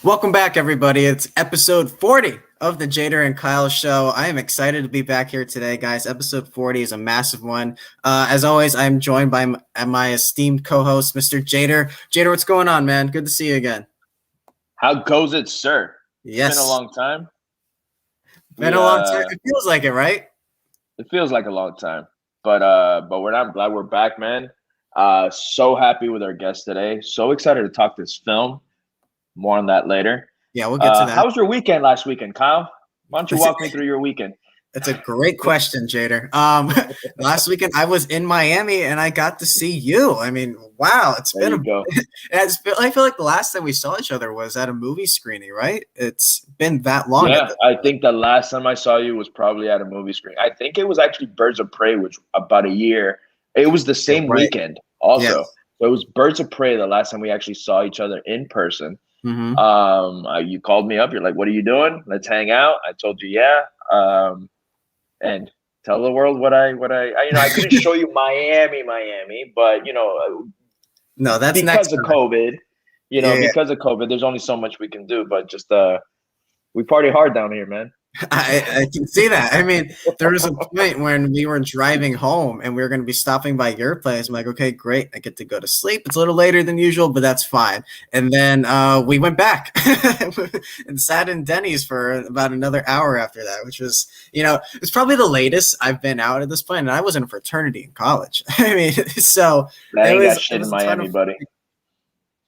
Welcome back, everybody. It's episode 40 of the Jader and Kyle show. I am excited to be back here today, guys. Episode 40 is a massive one. As always, I'm joined by my esteemed co-host, Mr. Jader. Jader, what's going on, man? Good to see you again. How goes it, sir? Yes. It's been a long time. Been a long time. It feels like it, right? It feels like a long time. But I'm glad we're back, man. So happy with our guest today. So excited to talk this film. More on that later. Yeah, we'll get to that. How was your weekend last weekend, Kyle? Why don't you walk me through your weekend? That's a great question, Jader. Last weekend I was in Miami and I got to see you. I mean, wow, I feel like the last time we saw each other was at a movie screening, right? It's been that long. Yeah, I think the last time I saw you was probably at a movie screening. I think it was actually Birds of Prey, which about a year. It was the same weekend also. Yes. So it was Birds of Prey the last time we actually saw each other in person. Mm-hmm. You called me up. You're like, "What are you doing? Let's hang out." I told you, yeah. And tell the world what I I couldn't show you Miami, but no, that's because of COVID. Because of COVID, there's only so much we can do. But just we party hard down here, man. I can see that. I mean, there was a point when we were driving home and we were going to be stopping by your place. I'm like, okay, great. I get to go to sleep. It's a little later than usual, but that's fine. And then we went back and sat in Denny's for about another hour after that, which was, it's probably the latest I've been out at this point. And I was in a fraternity in college. I mean, so that ain't got shit in Miami, buddy.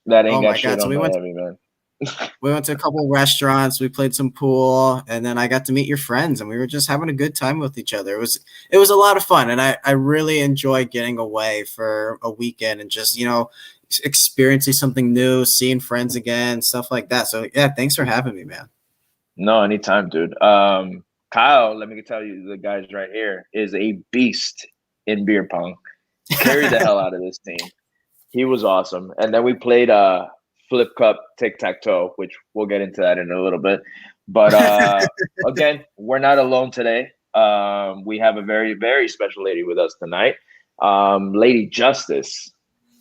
That ain't got shit in Miami, man. We went to a couple of restaurants, we played some pool, and then I got to meet your friends, and we were just having a good time with each other. It was a lot of fun, and I really enjoy getting away for a weekend and just, experiencing something new, seeing friends again, stuff like that. So, yeah, thanks for having me, man. No, anytime, dude. Kyle, let me tell you, the guys right here is a beast in beer pong. Carried the hell out of this team. He was awesome. And then we played Flip Cup Tic-Tac-Toe, which we'll get into that in a little bit. But again, we're not alone today. We have a very, very special lady with us tonight, Lady Justice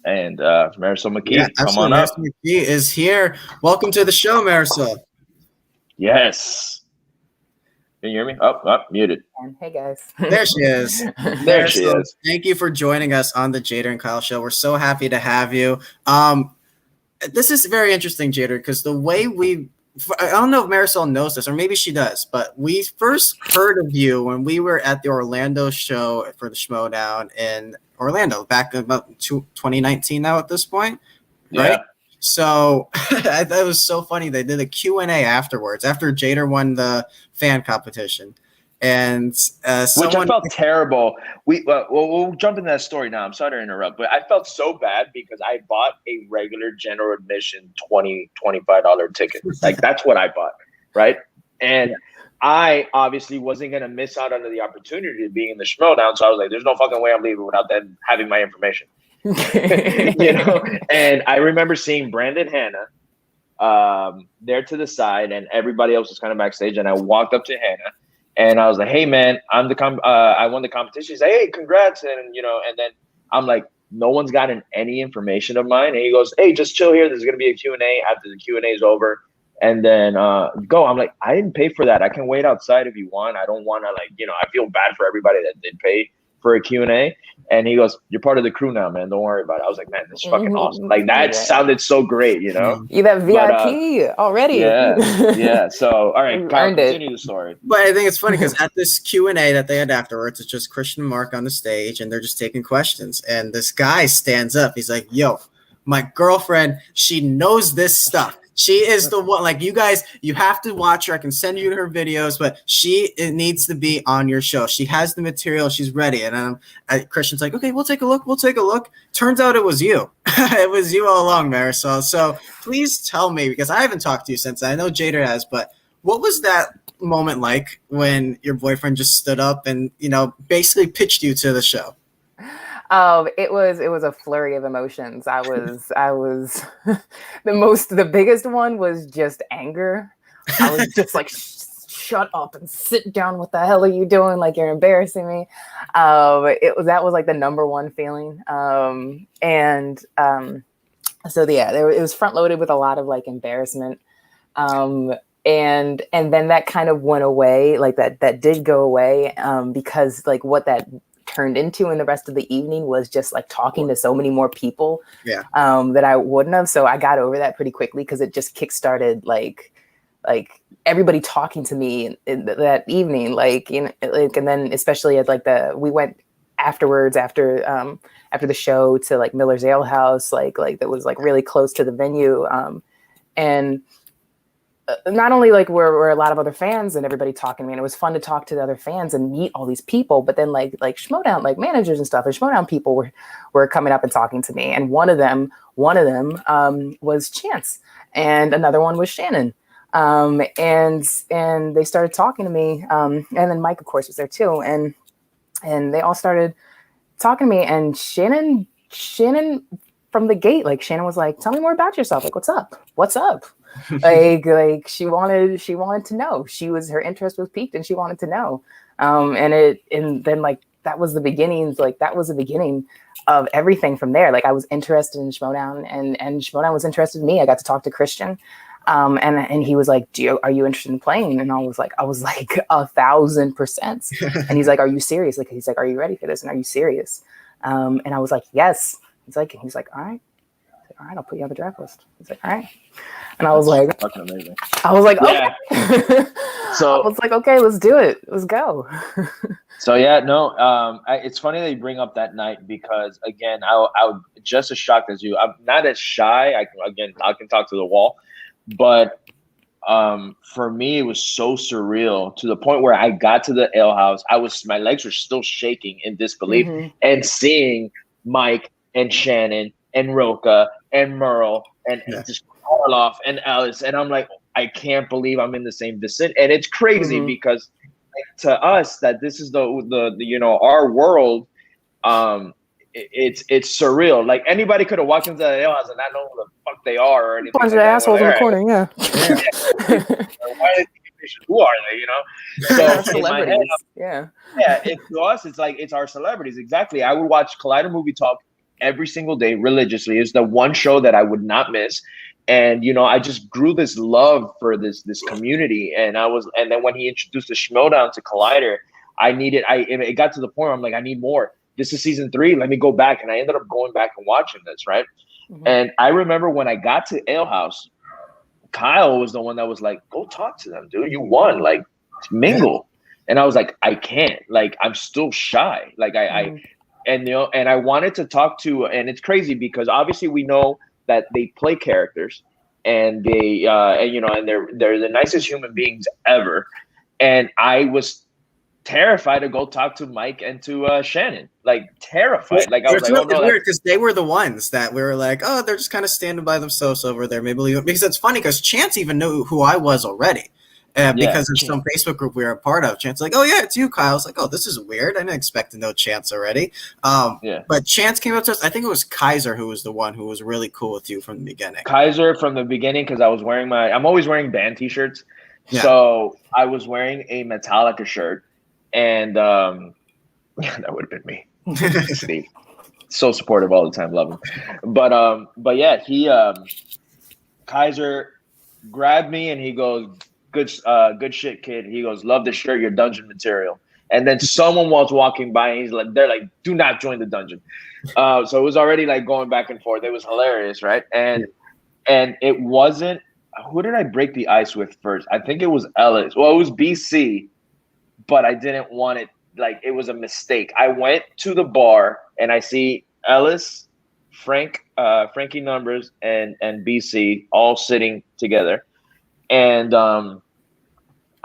and Marisol McKee. Yeah, come on up. Marisol McKee is here. Welcome to the show, Marisol. Yes. Can you hear me? Oh, muted. Hey, guys. There she is. There she is. Thank you for joining us on the Jader and Kyle show. We're so happy to have you. This is very interesting, Jader, because the way I don't know if Marisol knows this, or maybe she does, but we first heard of you when we were at the Orlando show for the Schmodown in Orlando back in about 2019 now at this point, right? Yeah. So I thought it was so funny. They did a Q&A afterwards, after Jader won the fan competition. And which I felt terrible. We'll jump into that story now. I'm sorry to interrupt, but I felt so bad because I bought a regular general admission $25 ticket. Like, that's what I bought, right? And I obviously wasn't going to miss out on the opportunity of being in the Schmodown. So I was like, there's no fucking way I'm leaving without them having my information. And I remember seeing Brandon Hanna there to the side, and everybody else was kind of backstage. And I walked up to Hannah. And I was like, "Hey, man, I won the competition." He's like, "Hey, congrats!" And and then I'm like, "No one's gotten any information of mine." And he goes, "Hey, just chill here. There's gonna be a Q&A after the Q&A is over, and then go." I'm like, "I didn't pay for that. I can wait outside if you want. I don't want to I feel bad for everybody that did pay for a Q&A." And he goes, "You're part of the crew now, man. Don't worry about it." I was like, "Man, that's fucking awesome." Like, that sounded so great, You that VIP already. Yeah. So, all right, Kyle, continue the story. But I think it's funny because at this Q&A that they had afterwards, it's just Christian and Mark on the stage, and they're just taking questions. And this guy stands up. He's like, "Yo, my girlfriend, she knows this stuff. She is the one, like, you guys, you have to watch her. I can send you her videos, but it needs to be on your show. She has the material. She's ready." And Christian's like, "Okay, we'll take a look. Turns out it was you. It was you all along, Marisol. So please tell me, because I haven't talked to you since. I know Jader has, but what was that moment like when your boyfriend just stood up and, basically pitched you to the show? It was a flurry of emotions. I was the biggest one was just anger. I was just like, shut up and sit down. What the hell are you doing? Like, you're embarrassing me. That was like the number one feeling. So yeah, it was front loaded with a lot of like embarrassment. And then that kind of went away, like that did go away, because like what that turned into in the rest of the evening was just like talking to so many more people that I wouldn't have. So I got over that pretty quickly because it just kickstarted like everybody talking to me in that evening, like, you know, like, and then especially at like we went afterwards after the show to like Miller's Ale House, like that was like really close to the venue, and not only like were a lot of other fans and everybody talking to me, and it was fun to talk to the other fans and meet all these people, but then like Schmodown, like managers and stuff, and Schmodown people were coming up and talking to me, and one of them was Chance, and another one was Shannon, and they started talking to me, and then Mike of course was there too, and they all started talking to me, and Shannon from the gate, like Shannon was like, tell me more about yourself, like what's up like she wanted to know. Her interest was piqued and she wanted to know, and then like that was the beginning of everything from there. Like I was interested in Schmodown, and Schmodown was interested in me. I got to talk to Christian, and he was like, are you interested in playing? And I was like 1,000%. And he's like, are you serious? Like he's like, are you ready for this? And are you serious? And I was like, yes. He's like, all right. All right, I'll put you on the draft list. He's like, all right. And I was like, fucking amazing. I was like, yeah. Okay. So I was like, okay, let's do it. Let's go. So yeah, no, it's funny that you bring up that night because again, I was just as shocked as you. I'm not as shy. I can talk to the wall, but for me, it was so surreal to the point where I got to the ale house. My legs were still shaking in disbelief, and seeing Mike and Shannon and Roca and Merle and just Karloff and Alice, and I'm like, I can't believe I'm in the same vicinity. And it's crazy because like, to us that this is the you know, our world, it's surreal. Like anybody could have walked into the ale house and not know who the fuck they are or anything. Bunch of assholes in the corner, yeah. Who are they? You know, so celebrities. To us, it's like it's our celebrities. Exactly. I would watch Collider Movie Talk every single day religiously. It's the one show that I would not miss. And, you know, I just grew this love for this community. And then when he introduced the Schmodown to Collider, it got to the point where I'm like, I need more. This is season 3. Let me go back. And I ended up going back and watching this. Right. And I remember when I got to Ale House, Kyle was the one that was like, go talk to them, dude. You won, like mingle. And I was like, I can't, like, I'm still shy. Like and you know, and I wanted to talk to, and it's crazy because obviously we know that they play characters, and they, and you know, and they're the nicest human beings ever. And I was terrified to go talk to Mike and to Shannon, like terrified. Like I was like, oh no, weird because they were the ones that we were like, oh, they're just kind of standing by themselves over there. Maybe leave it. Because it's funny because Chance even knew who I was already. Because of some Facebook group we were a part of. Chance like, oh yeah, it's you, Kyle. I was like, oh, this is weird. I didn't expect to know Chance already. But Chance came up to us. I think it was Kaiser who was the one who was really cool with you from the beginning. Kaiser from the beginning, because I'm always wearing band t-shirts. Yeah. So I was wearing a Metallica shirt, and that would have been me. Steve. So supportive all the time, love him. But yeah, he Kaiser grabbed me and he goes, good shit, kid. He goes, love the shirt, your dungeon material. And then someone was walking by and they're like, do not join the dungeon. So it was already like going back and forth. It was hilarious, right? And it wasn't, who did I break the ice with first? I think it was Ellis. Well, it was BC, but I didn't want it. Like, it was a mistake. I went to the bar and I see Ellis, Frankie Numbers, and BC all sitting together. And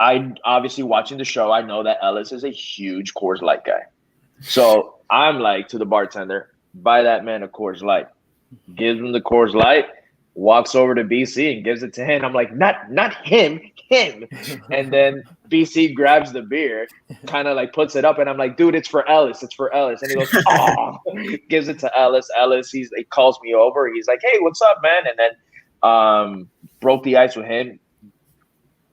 I obviously watching the show, I know that Ellis is a huge Coors Light guy. So I'm like to the bartender, buy that man a Coors Light. Gives him the Coors Light, walks over to BC and gives it to him. I'm like, not him. And then BC grabs the beer, kind of like puts it up, and I'm like, dude, it's for Ellis. And he goes, oh, gives it to Ellis. He calls me over. He's like, hey, what's up, man? And then broke the ice with him.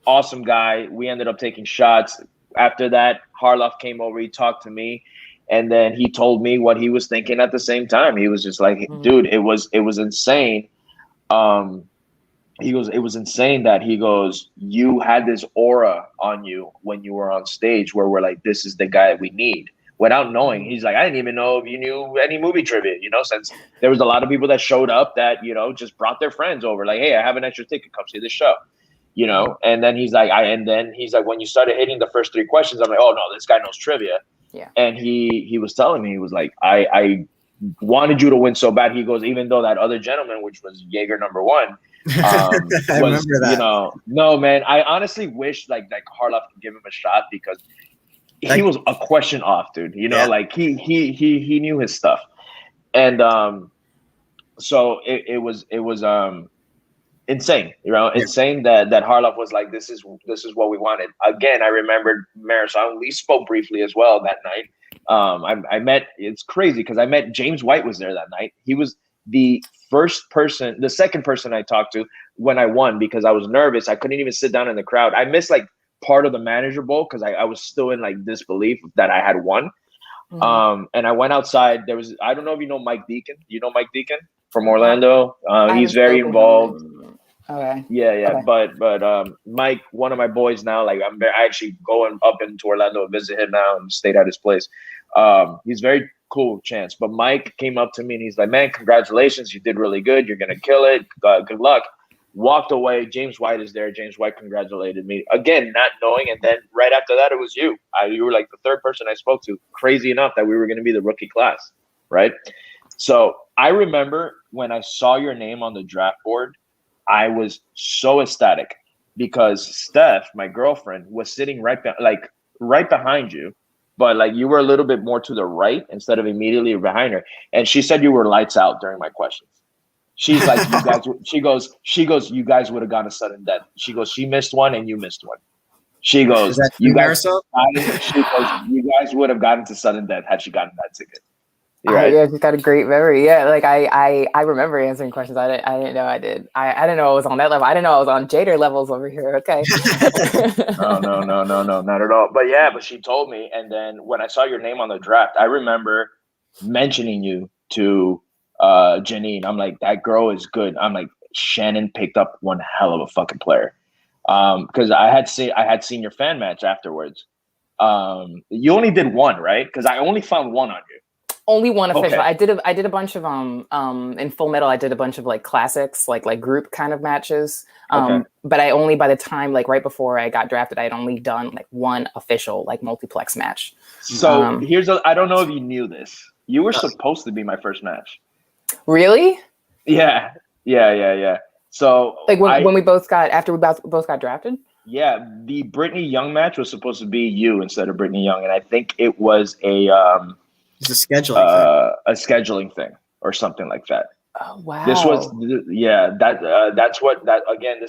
Awesome guy. We ended up taking shots. After that, Harloff came over. He talked to me, and then he told me what he was thinking at the same time. He was just like, dude, it was insane. he goes, it was insane that he goes, you had this aura on you when you were on stage where we're like, this is the guy we need. Without knowing, he's like, I didn't even know if you knew any movie trivia, since there was a lot of people that showed up that, just brought their friends over. Like, hey, I have an extra ticket, come see the show, And then he's like, when you started hitting the first 3 questions, I'm like, oh no, this guy knows trivia. Yeah. And he was telling me, he was like, I wanted you to win so bad. He goes, even though that other gentleman, which was Jader number 1, I remember that. No, man, I honestly wish like Harloff could give him a shot because he was a question off, dude. Like he knew his stuff, and so it was insane, insane that Harloff was like, this is what we wanted. Again, I remembered Marisol. We spoke briefly as well that night. I met. It's crazy because I met James White was there that night. He was the second person I talked to when I won because I was nervous. I couldn't even sit down in the crowd. I missed like part of the manager bowl because I was still in like disbelief that I had won. Mm-hmm. And I went outside. I don't know if you know Mike Deacon. You know Mike Deacon from Orlando? He's very involved. Okay. Yeah. Okay. But Mike, one of my boys now, like I actually going up into Orlando to visit him now and stayed at his place. He's very cool chance. But Mike came up to me and he's like, man, congratulations. You did really good. You're going to kill it. Good luck. Walked away. James White is there. James White congratulated me. Again, not knowing. And then right after that, it was you. You were like the third person I spoke to. Crazy enough that we were going to be the rookie class. Right. So I remember when I saw your name on the draft board, I was so ecstatic because Steph, my girlfriend, was sitting right behind you, but like you were a little bit more to the right instead of immediately behind her. And she said you were lights out during my questions. She's like, you guys. She goes, you guys would have gotten a sudden death. She goes, she missed one and you missed one. She goes, you guys. She goes, you guys would have gotten to sudden death had she gotten that ticket. Right. Yeah, she's got a great memory. Yeah, like I remember answering questions. I didn't know I did. I didn't know I was on that level. I didn't know I was on Jader levels over here. Okay. No, not at all. But she told me, and then when I saw your name on the draft, I remember mentioning you to Janine. I'm like, that girl is good. I'm like, Shannon picked up one hell of a fucking player. Because I had seen your fan match afterwards. You only did one, right? Because I only found one on you. Only one official. Okay. I did a bunch of in Full Metal. I did a bunch of like classics, like group kind of matches. But I only, by the time like right before I got drafted, I had only done like one official like multiplex match. So I don't know if you knew this. You were supposed to be my first match. Really? Yeah. So like when we both got both got drafted. Yeah, the Brittany Young match was supposed to be you instead of Brittany Young, and I think it was it's a scheduling thing or something like that. Oh wow! This was this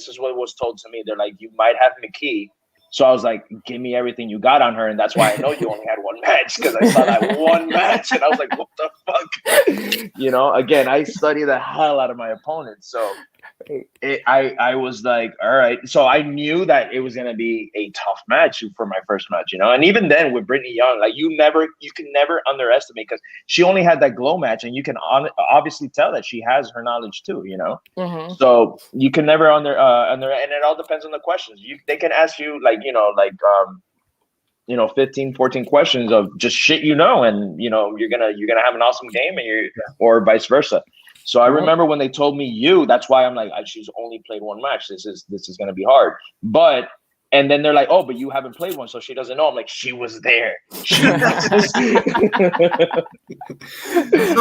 is what was told to me. They're like, you might have McKee. So I was like, give me everything you got on her, and that's why I know you only had one match because I saw that one match, and I was like, what the fuck? Again, I study the hell out of my opponents, so I was like, all right. So I knew that it was gonna be a tough match for my first match, and even then with Brittany Young, like you can never underestimate because she only had that glow match, and you can obviously tell that she has her knowledge too, Mm-hmm. So you can never and it all depends on the questions. They can ask you 15, 14 questions of just shit, and you're gonna have an awesome game, or vice versa. So I remember when they told me that's why I'm like, she's only played one match. This is going to be hard. And then they're like, oh, but you haven't played one, so she doesn't know. I'm like, she was there. So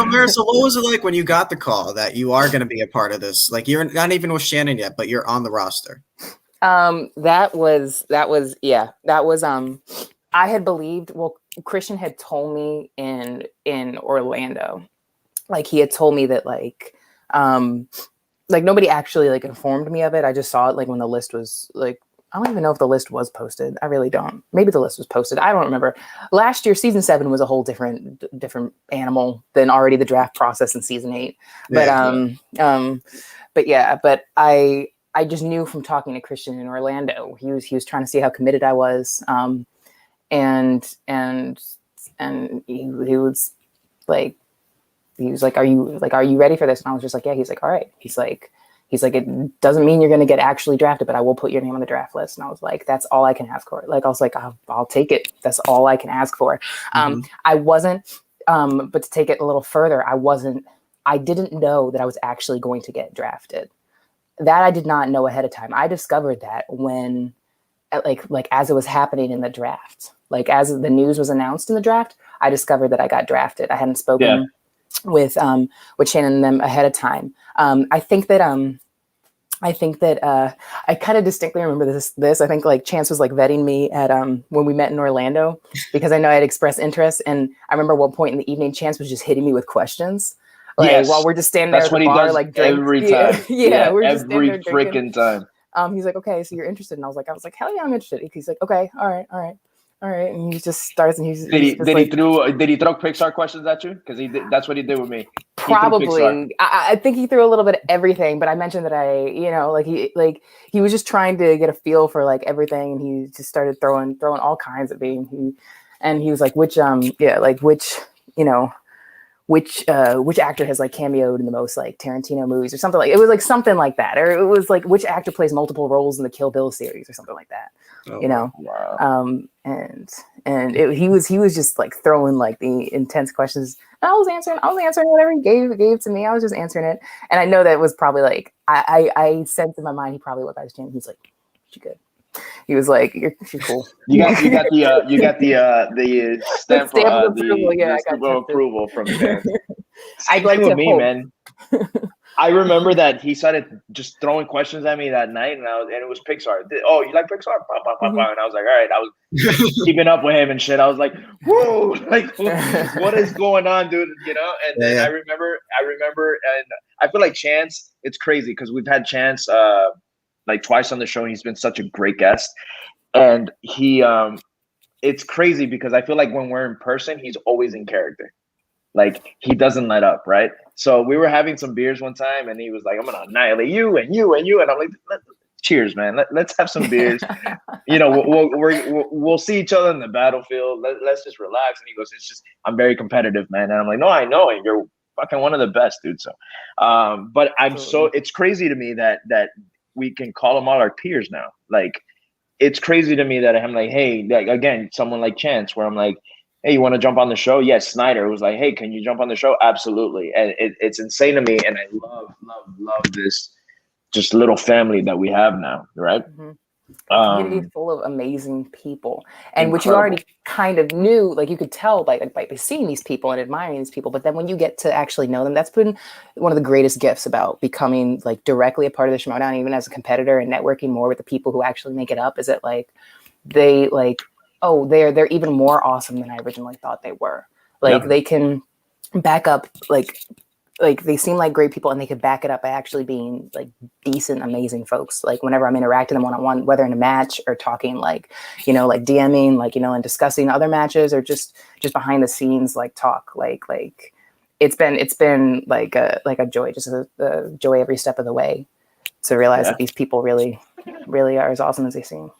Marisol, what was it like when you got the call that you are going to be a part of this? Like you're not even with Shannon yet, but you're on the roster. That was I had believed, Christian had told me in Orlando. Like he had told me that like nobody actually like informed me of it. I just saw it like when the list was like, I don't even know if the list was posted. I really don't. Maybe the list was posted. I don't remember. Last year, season 7 was a whole different animal than already the draft process in season 8. But but I just knew from talking to Christian in Orlando, he was trying to see how committed I was. And he was like, are you ready for this? And I was just like, yeah. He's like, all right. He's like, He's like, it doesn't mean you're going to get actually drafted, but I will put your name on the draft list. And I was like, that's all I can ask for. Like, I was like, I'll take it. That's all I can ask for. I wasn't, but to take it a little further, I didn't know that I was actually going to get drafted. That I did not know ahead of time. I discovered that when, like as it was happening in the draft, like as the news was announced in the draft, I discovered that I got drafted. I hadn't spoken with Shannon and them ahead of time. I think that I kind of distinctly remember this. I think like Chance was like vetting me at when we met in Orlando, because I know I had expressed interest, and I remember one point in the evening, Chance was just hitting me with questions. Like while we're just standing there at the bar, like drinking. Every time. We're just standing there freaking time. He's like, okay, so you're interested, and I was like, hell yeah, I'm interested. He's like, okay, all right, and he just starts, and did he throw Pixar questions at you? Because that's what he did with me. Probably. I think he threw a little bit of everything, but I mentioned that he was just trying to get a feel for like everything, and he just started throwing all kinds at me. And he was like, which actor has like cameoed in the most like Tarantino movies or something, like it was like something like that, or it was like which actor plays multiple roles in the Kill Bill series or something like that. Wow. And he was just like throwing like the intense questions. And I was answering whatever he gave to me. I was just answering it, and I know that was probably like I sensed in my mind he probably looked at his chin. He's like, "She good." He was like, "She's cool." You got the stamp of approval. Yeah, I got approval from fans. I'd like to with me, man. I remember that he started just throwing questions at me that night, and it was Pixar. Oh, you like Pixar? And I was like, all right. I was keeping up with him and shit. I was like, whoa, like what is going on, dude? You know? And then I remember, and I feel like Chance. It's crazy because we've had Chance like twice on the show, and he's been such a great guest. And he, it's crazy because I feel like when we're in person, he's always in character. Like he doesn't let up, right? So we were having some beers one time, and he was like, "I'm gonna annihilate you and you and you," and I'm like, "Cheers, man! Let's have some beers. You know, we'll see each other in the battlefield. Let's just relax." And he goes, "It's just I'm very competitive, man." And I'm like, "No, I know, and you're fucking one of the best, dude." So, but it's crazy to me that we can call them all our peers now. Like, it's crazy to me that I'm like, hey, like again, someone like Chance, where I'm like, hey, you want to jump on the show? Yes. Snyder was like, hey, can you jump on the show? Absolutely. And it's insane to me. And I love this just little family that we have now. Right. Mm-hmm. A community full of amazing people. And which you already kind of knew, like you could tell by seeing these people and admiring these people. But then when you get to actually know them, that's been one of the greatest gifts about becoming like directly a part of the Schmodown, even as a competitor, and networking more with the people who actually make it up, is that like they like, oh, they're even more awesome than I originally thought they were. Like they can back up, like they seem like great people, and they could back it up by actually being like decent, amazing folks. Like whenever I'm interacting with them one-on-one, whether in a match or talking like, like DMing, like, and discussing other matches, or just behind the scenes, like talk, like it's been like a joy, just a joy every step of the way to realize that these people really, really are as awesome as they seem.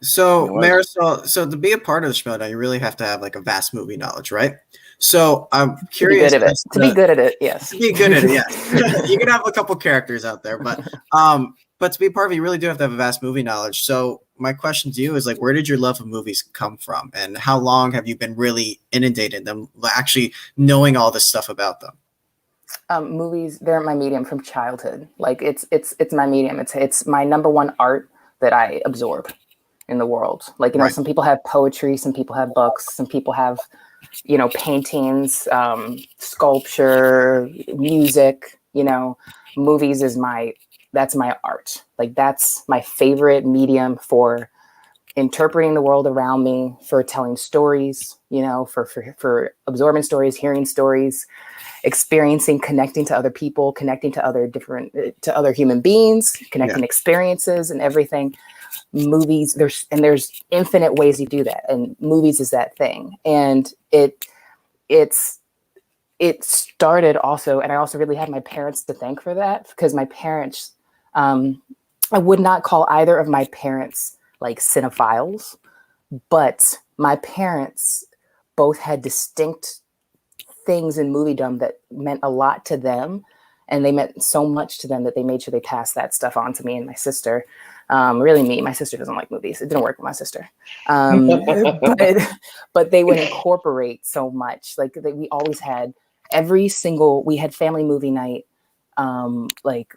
So Marisol, so to be a part of the Schmodown, you really have to have like a vast movie knowledge, right? So I'm curious to be good at it. Yes. To be good at it, yes. You can have a couple characters out there, but to be part of it, you really do have to have a vast movie knowledge. So my question to you is like, where did your love of movies come from, and how long have you been really inundated in them, actually knowing all this stuff about them? Movies, they're my medium from childhood. Like it's my medium. It's my number one art that I absorb in the world. Like, some people have poetry, some people have books, some people have, paintings, sculpture, music, movies that's my art. Like that's my favorite medium for interpreting the world around me, for telling stories, for absorbing stories, hearing stories, experiencing, connecting to other people, connecting to other human beings, connecting experiences and everything. Movies, there's infinite ways you do that, and movies is that thing. And it started also, and I also really had my parents to thank for that, because my parents, I would not call either of my parents like cinephiles, but my parents both had distinct things in moviedom that meant a lot to them, and they meant so much to them that they made sure they passed that stuff on to me and my sister. Really me. My sister doesn't like movies. It didn't work with my sister. But they would incorporate so much. Like we always had we had family movie night, like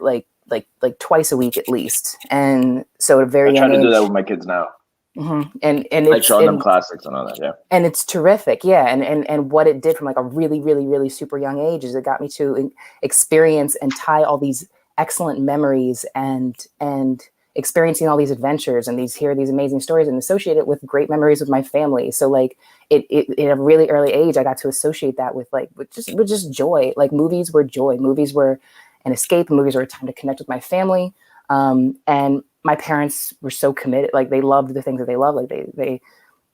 twice a week at least. And so at a very young age, I try to do that with my kids now. Mm-hmm. And like showing them classics and all that, yeah. And it's terrific, yeah. And what it did from like a really, really, really super young age is it got me to experience and tie all these excellent memories and experiencing all these adventures and hear these amazing stories and associate it with great memories with my family. So like it at a really early age, I got to associate that with just joy. Like movies were joy. Movies were an escape. Movies were a time to connect with my family. And my parents were so committed. Like they loved the things that they loved. Like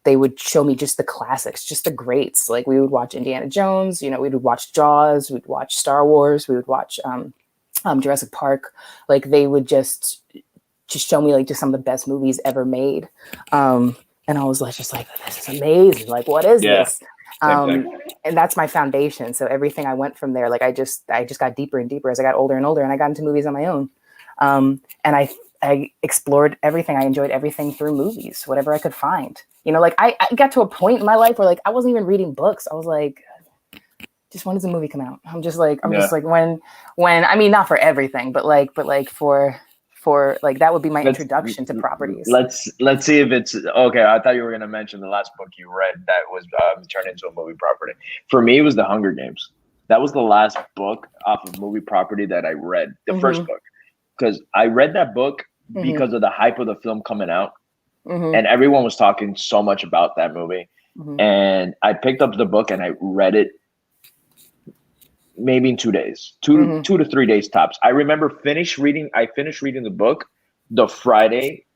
they would show me just the classics, just the greats. Like we would watch Indiana Jones, we would watch Jaws, we'd watch Star Wars, we would watch Jurassic Park. Like they would just show me like just some of the best movies ever made. And I was like, this is amazing. Like, what is this? And that's my foundation. So everything I went from there, like I just got deeper and deeper as I got older and older, and I got into movies on my own. And I explored everything. I enjoyed everything through movies, whatever I could find. Like I got to a point in my life where like I wasn't even reading books. I was like, just when does the movie come out? Just like when I mean, not for everything, but for like that would be my introduction to properties. Let's see if it's okay. I thought you were gonna mention the last book you read that was turned into a movie property. For me, it was The Hunger Games. That was the last book off of movie property that I read. The first book. Because I read that book because of the hype of the film coming out. And everyone was talking so much about that movie. And I picked up the book and I read it maybe in 2 days, 2 to 3 days tops. I remember I finished reading the book the Thursday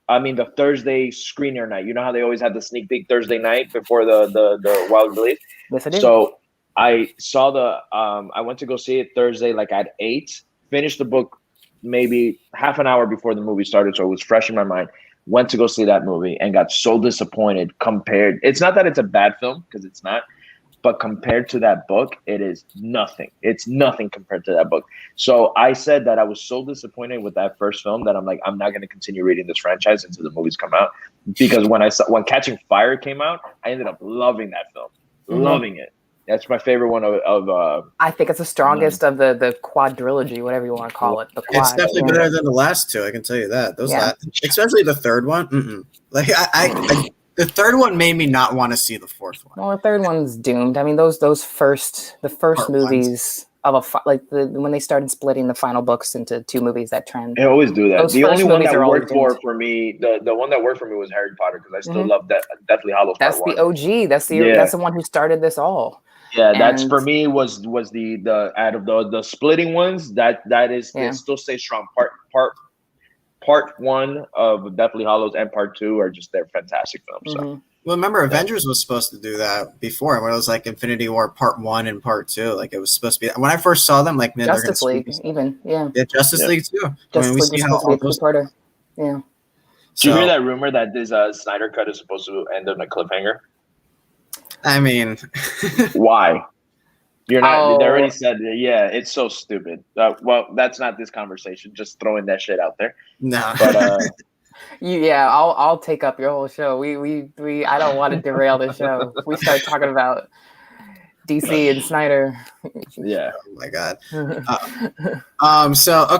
screener night. You know how they always have the sneak peek Thursday night before the wild release? Yes, I do. So I saw I went to go see it Thursday, like at 8, finished the book maybe half an hour before the movie started. So it was fresh in my mind. Went to go see that movie and got so disappointed compared. It's not that it's a bad film, because it's not, but compared to that book, it is nothing. It's nothing compared to that book. So I said that I was so disappointed with that first film that I'm like, I'm not going to continue reading this franchise until the movies come out. Because when Catching Fire came out, I ended up loving that film, loving it. That's my favorite one of I think it's the strongest of the quadrilogy, whatever you want to call it. The quad, it's definitely better than the last two. I can tell you that. Especially the third one. Like the third one made me not want to see the fourth one. Well, the third one's doomed. I mean, the first Part movies when they started splitting the final books into 2 movies, that trend. They always do that. The only one that worked for me, the one that worked for me was Harry Potter, because I still love that Deathly Hallows. That's the OG. That's the one who started this all. Yeah, that's for me was the out of the splitting ones that is it still stays strong. Part 1 of Deathly Hallows and Part 2 are just they're fantastic films. So. Well, remember, Avengers was supposed to do that before, when it was like Infinity War Part 1 and Part 2. Like it was supposed to be. When I first saw them, like, man, Justice League, even Justice League too. Justice League was supposed to be a two-parter. Yeah. Did you hear that rumor that this Snyder cut is supposed to end on a cliffhanger? I mean, why? You're not. They already said, yeah. It's so stupid. Well, that's not this conversation. Just throwing that shit out there. No, but I'll take up your whole show. We I don't want to derail the show. We start talking about DC and Snyder. Yeah. Oh my God. So I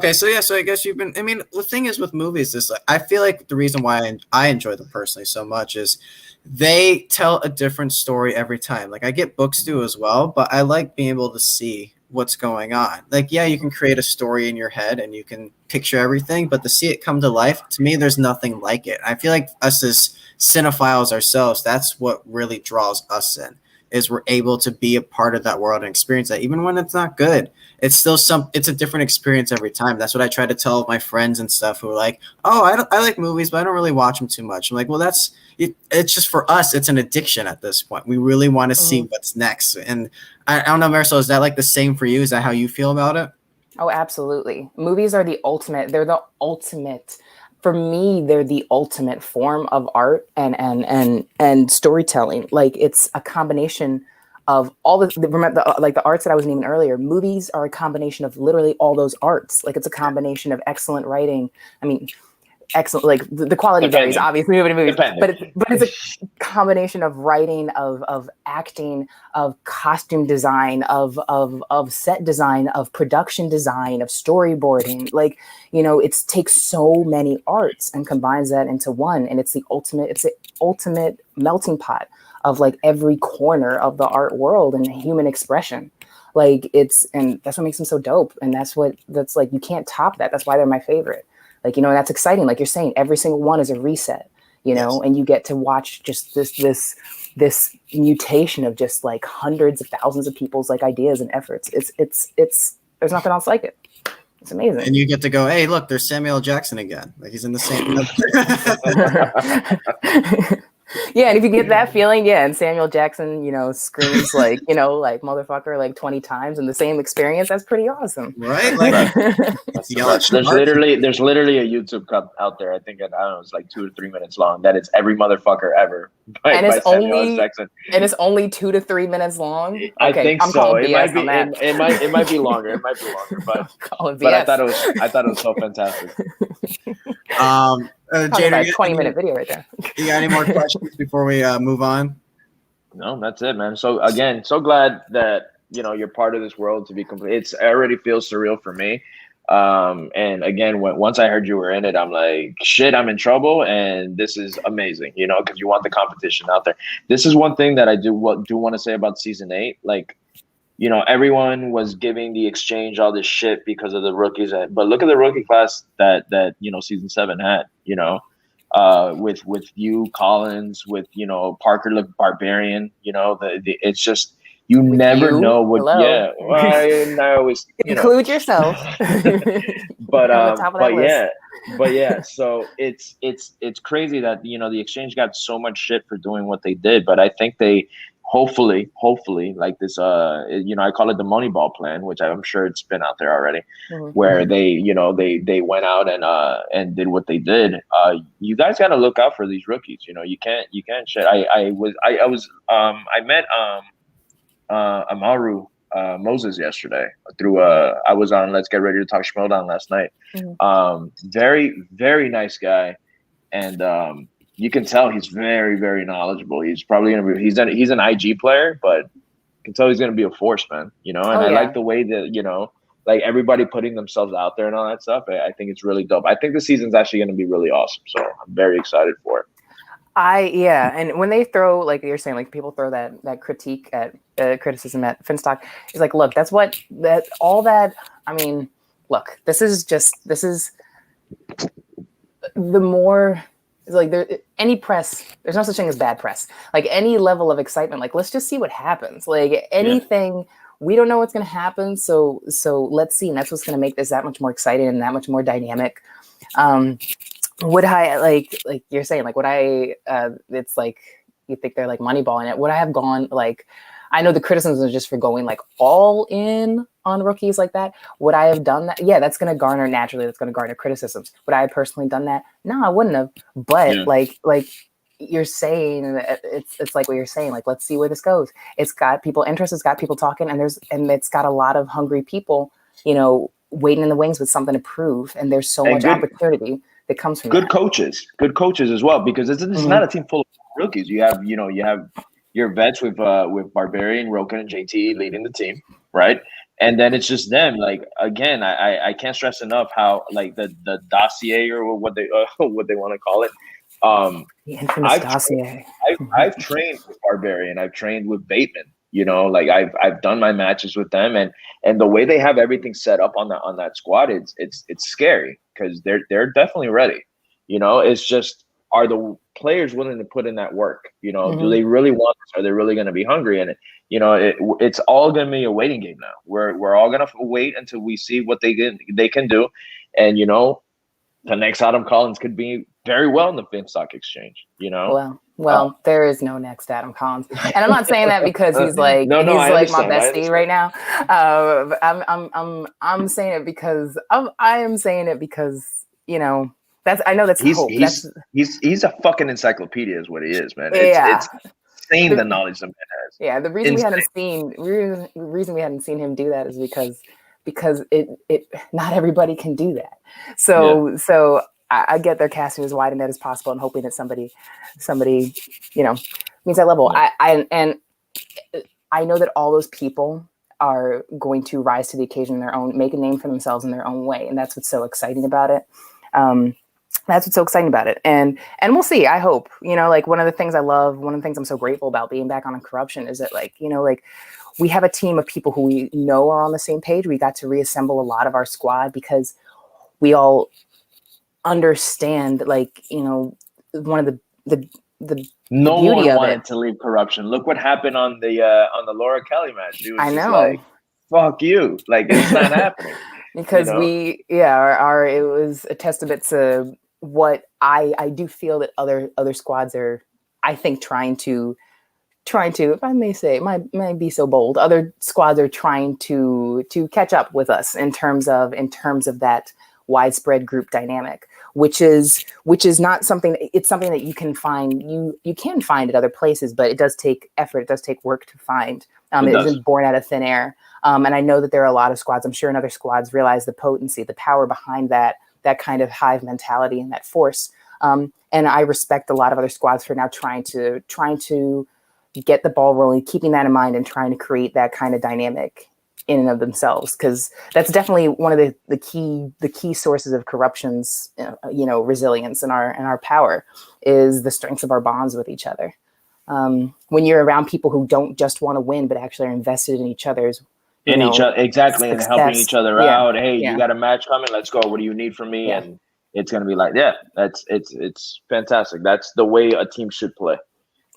guess you've been. I mean, the thing is with movies, I feel like the reason why I enjoy them personally so much is they tell a different story every time. Like I get books too as well, but I like being able to see what's going on. Like, yeah, you can create a story in your head and you can picture everything, but to see it come to life, to me, there's nothing like it. I feel like us as cinephiles ourselves, that's what really draws us in, is we're able to be a part of that world and experience that. Even when it's not good, it's still it's a different experience every time. That's what I try to tell my friends and stuff who are like, oh, I like movies, but I don't really watch them too much. I'm like, well, it's just for us, it's an addiction at this point. We really want to see what's next. And I don't know, Marisol, is that like the same for you? Is that how you feel about it? Oh, absolutely. Movies are the ultimate. They're the ultimate. For me, they're the ultimate form of art and storytelling. Like it's a combination of all remember like the arts that I was naming earlier. Movies are a combination of literally all those arts. Like it's a combination of excellent writing. I mean, excellent, like the quality varies obviously movie to movie, but it's a combination of writing, of acting, of costume design, of set design, of production design, of storyboarding. Like, you know, it takes so many arts and combines that into one, and it's the ultimate melting pot of like every corner of the art world and human expression. Like and that's what makes them so dope, and that's like, you can't top that. That's why they're my favorite. Like, you know, that's exciting. Like you're saying, every single one is a reset, you know, and you get to watch just this mutation of just like hundreds of thousands of people's like ideas and efforts. It's there's nothing else like it. It's amazing. And you get to go, hey, look, there's Samuel L. Jackson again. Like he's in the same. Yeah, and if you get that feeling, and Samuel Jackson, you know, screams like, you know, like motherfucker like 20 times in the same experience, that's pretty awesome. Right? Like there's literally a YouTube cup out there. I think I don't know, it's like 2 to 3 minutes long. That it's every motherfucker ever. And it's only 2 to 3 minutes long. Okay, I think I'm so. It might be longer. It might be longer, but I thought it was so fantastic. Jader, 20-minute video right there. You got any more questions before we move on? No, that's it, man. So again, so glad that, you know, you're part of this world to be complete. It already feels surreal for me. And again, once I heard you were in it, I'm like, shit, I'm in trouble, and this is amazing, you know, because you want the competition out there. This is one thing that I do want to say about season 8. Like, you know, everyone was giving the exchange all this shit because of the rookies, but look at the rookie class that you know season 7 had. You know, with you, Collins, with, you know, Parker looked Barbarian. You know, it's just you with never know what. Hello. Yeah, well, I always include yourself. but yeah. So it's crazy that, you know, the exchange got so much shit for doing what they did, but I think they. Hopefully, like this, you know, I call it the Moneyball plan, which I'm sure it's been out there already, where they, you know, they went out and did what they did. You guys got to look out for these rookies. You know, you can't shit. I met Amaru Moses yesterday through I was on Let's Get Ready to Talk Schmodown last night. Very, very nice guy, and you can tell he's very, very knowledgeable. He's probably gonna be. He's an IG player, but you can tell he's gonna be a force, man. You know, and I like the way that, you know, like everybody putting themselves out there and all that stuff. I think it's really dope. I think the season's actually gonna be really awesome. So I'm very excited for it. And when they throw, like you're saying, like people throw that critique at criticism at Finstock, it's like, look, I mean, look, this is the more. Like any press, there's no such thing as bad press. Like any level of excitement, like let's just see what happens. Like anything, we don't know what's going to happen, so let's see. And that's what's going to make this that much more exciting and that much more dynamic. Would I like you're saying, like would I? It's like you think they're like Moneyball in it. Would I have gone like? I know the criticism is just for going like all in on rookies like that. Would I have done that? Yeah, that's going to garner criticisms. Would I have personally done that? No, I wouldn't have. But like you're saying, it's like what you're saying. Like, let's see where this goes. It's got people interested. It's got people talking, and it's got a lot of hungry people, you know, waiting in the wings with something to prove. And there's so much opportunity that comes from good coaches as well, because it's not a team full of rookies. You have your vets with Barbarian, Roken, and JT leading the team, right? And then it's just them. Like, again, I can't stress enough how, like, the dossier or what they want to call it. The infamous dossier. I've trained with Barbarian. I've trained with Bateman. You know, like I've done my matches with them, and the way they have everything set up on that squad, it's scary, because they're definitely ready. You know, it's just, are the players willing to put in that work? You know, do they really want this? Are they really going to be hungry? And it's all going to be a waiting game now. We're all going to wait until we see what they can do. And, you know, the next Adam Collins could be very well in the Finstock exchange, you know? Well, there is no next Adam Collins. And I'm not saying that because he's like, my bestie right now. I'm saying it because I am saying it because, you know, I know that's hope. He's a fucking encyclopedia is what he is, man. insane the knowledge the man has. Yeah, the reason we hadn't seen him do that is because it not everybody can do that. So I get their casting as wide a net as possible and hoping that somebody meets that level. Yeah. I know that all those people are going to rise to the occasion in their own, make a name for themselves in their own way, and that's what's so exciting about it. And we'll see. I hope, like one of the things I'm so grateful about being back on Corruption is that we have a team of people who we know are on the same page. We got to reassemble a lot of our squad because we all understand, one of the no one wanted to leave Corruption. Look what happened on the Laura Kelly match. She was just like, fuck you. Like, it's not happening. Because it was a testament to what I do feel that other squads are, I think, trying to, if I may say, might be so bold, other squads are trying to catch up with us in terms of that widespread group dynamic, which is not something. It's something that you can find. You can find at other places, but it does take effort. It does take work to find. It isn't born out of thin air. And I know that there are a lot of squads. I'm sure in other squads realize the potency, the power behind that kind of hive mentality and that force. And I respect a lot of other squads for now trying to get the ball rolling, keeping that in mind, and trying to create that kind of dynamic in and of themselves, because that's definitely one of the key sources of Corruption's resilience and our power is the strength of our bonds with each other. When you're around people who don't just want to win but actually are invested in each other's exactly, and helping each other out. Hey, you got a match coming, let's go. What do you need from me? And it's gonna be like, it's fantastic. That's the way a team should play.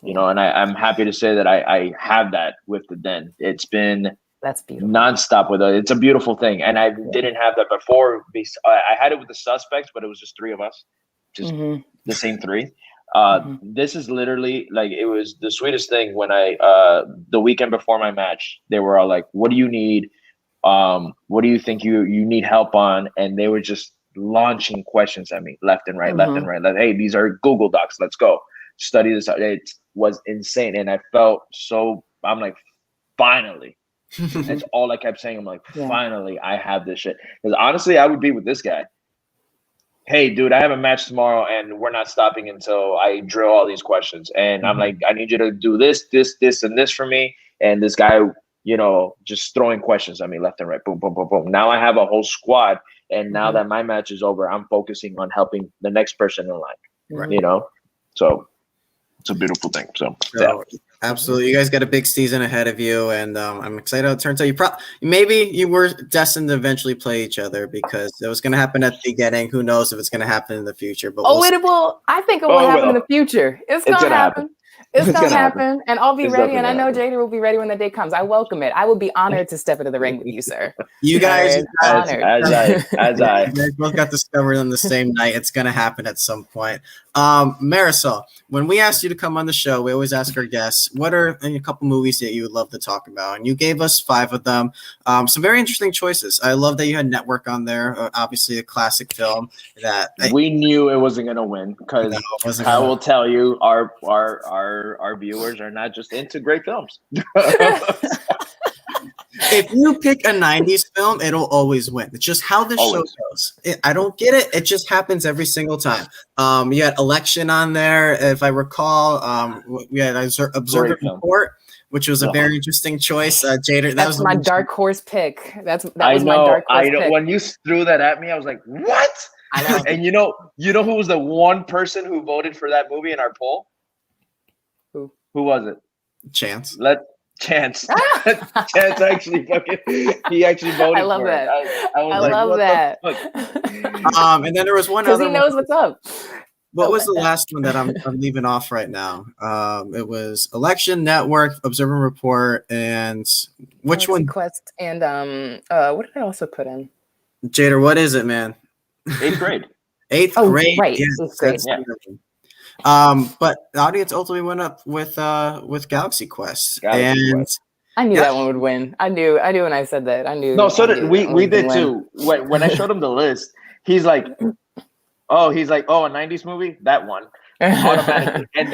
And I'm happy to say that I have that with the Den. It's been nonstop with it. It's a beautiful thing. And I didn't have that before. I had it with the Suspects, but it was just three of us, just the same three. This is literally it was the sweetest thing when the weekend before my match, they were all like, what do you need? What do you think you need help on? And they were just launching questions at me left and right. Like, hey, these are Google Docs. Let's go study this. It was insane. And I felt I'm like, finally. That's all I kept saying. I'm like, finally, I have this shit. Because honestly, I would be with this guy. Hey, dude, I have a match tomorrow, and we're not stopping until I drill all these questions. And I'm like, I need you to do this, and this for me. And this guy, just throwing questions at me left and right. Boom, boom, boom, boom. Now I have a whole squad. And now that my match is over, I'm focusing on helping the next person in line. Right. So it's a beautiful thing. So absolutely, you guys got a big season ahead of you, and I'm excited how it turns out. Maybe you were destined to eventually play each other because it was going to happen at the beginning. Who knows if it's going to happen in the future? But it will. I think it will happen in the future. It's going to happen. It's going to happen, and I'll be ready. And I know Jader will be ready when the day comes. I welcome it. I will be honored to step into the ring with you, sir. You guys, as I, you guys both got discovered on the same night. It's going to happen at some point. Marisol, when we asked you to come on the show, we always ask our guests, what are a couple movies that you would love to talk about? And you gave us 5 of them. Some very interesting choices. I love that you had Network on there. Obviously, a classic film that we knew it wasn't going to win because I will tell you, our viewers are not just into great films. If you pick a 90s film, it'll always win. It's just how the show goes. I don't get it. It just happens every single time. You had Election on there, if I recall. We had Observer Report, which was a very interesting choice. Jader, that was my dark horse pick. That was my dark horse pick. When you threw that at me, I was like, what? I know. And you know who was the one person who voted for that movie in our poll? Who was it? Chance. Chance. Chance actually he actually voted. I love for that. It. I love that. And then there was one because other he knows what's up. What was the last one that I'm leaving off right now? It was Election, Network, Observer Report, and which one? Quest and what did I also put in? Jader, what is it, man? 8th grade. 8th grade. Right. Yeah, 8th grade. But the audience ultimately went up with Galaxy Quest. I knew that one would win. I knew when I said that. I knew. No, so did we did too. When I showed him the list, he's like, oh, a 90s movie? That one. automatically, and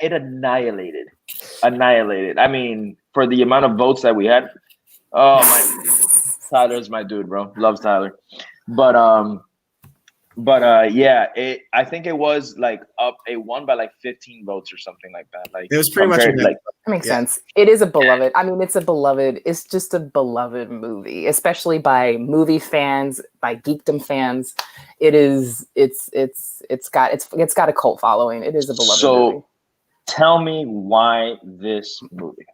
it annihilated. I mean, for the amount of votes that we had, oh my, Tyler's my dude, bro. Loves Tyler, but yeah, I think it was like up. It won by like 15 votes or something like that. Like it was pretty much like that makes sense. It is a beloved. I mean, it's just a beloved movie, especially by movie fans, by geekdom fans. It's got a cult following. It is a beloved movie. So tell me why this movie.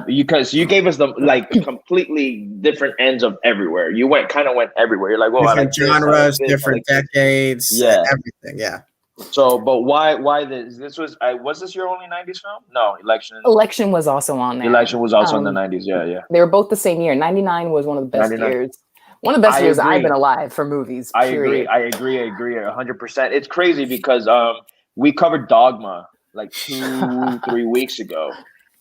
Because you gave us the like completely different ends of everywhere. You went everywhere. You're like, well, different genres, different decades, everything. Yeah. So, but why this was this your only 90s film? No, Election was also on there. Election was also in the 90s. Yeah. They were both the same year. 99 was one of the best years. One of the best years I've been alive for movies. I agree 100%. It's crazy because we covered Dogma like 2-3 weeks ago.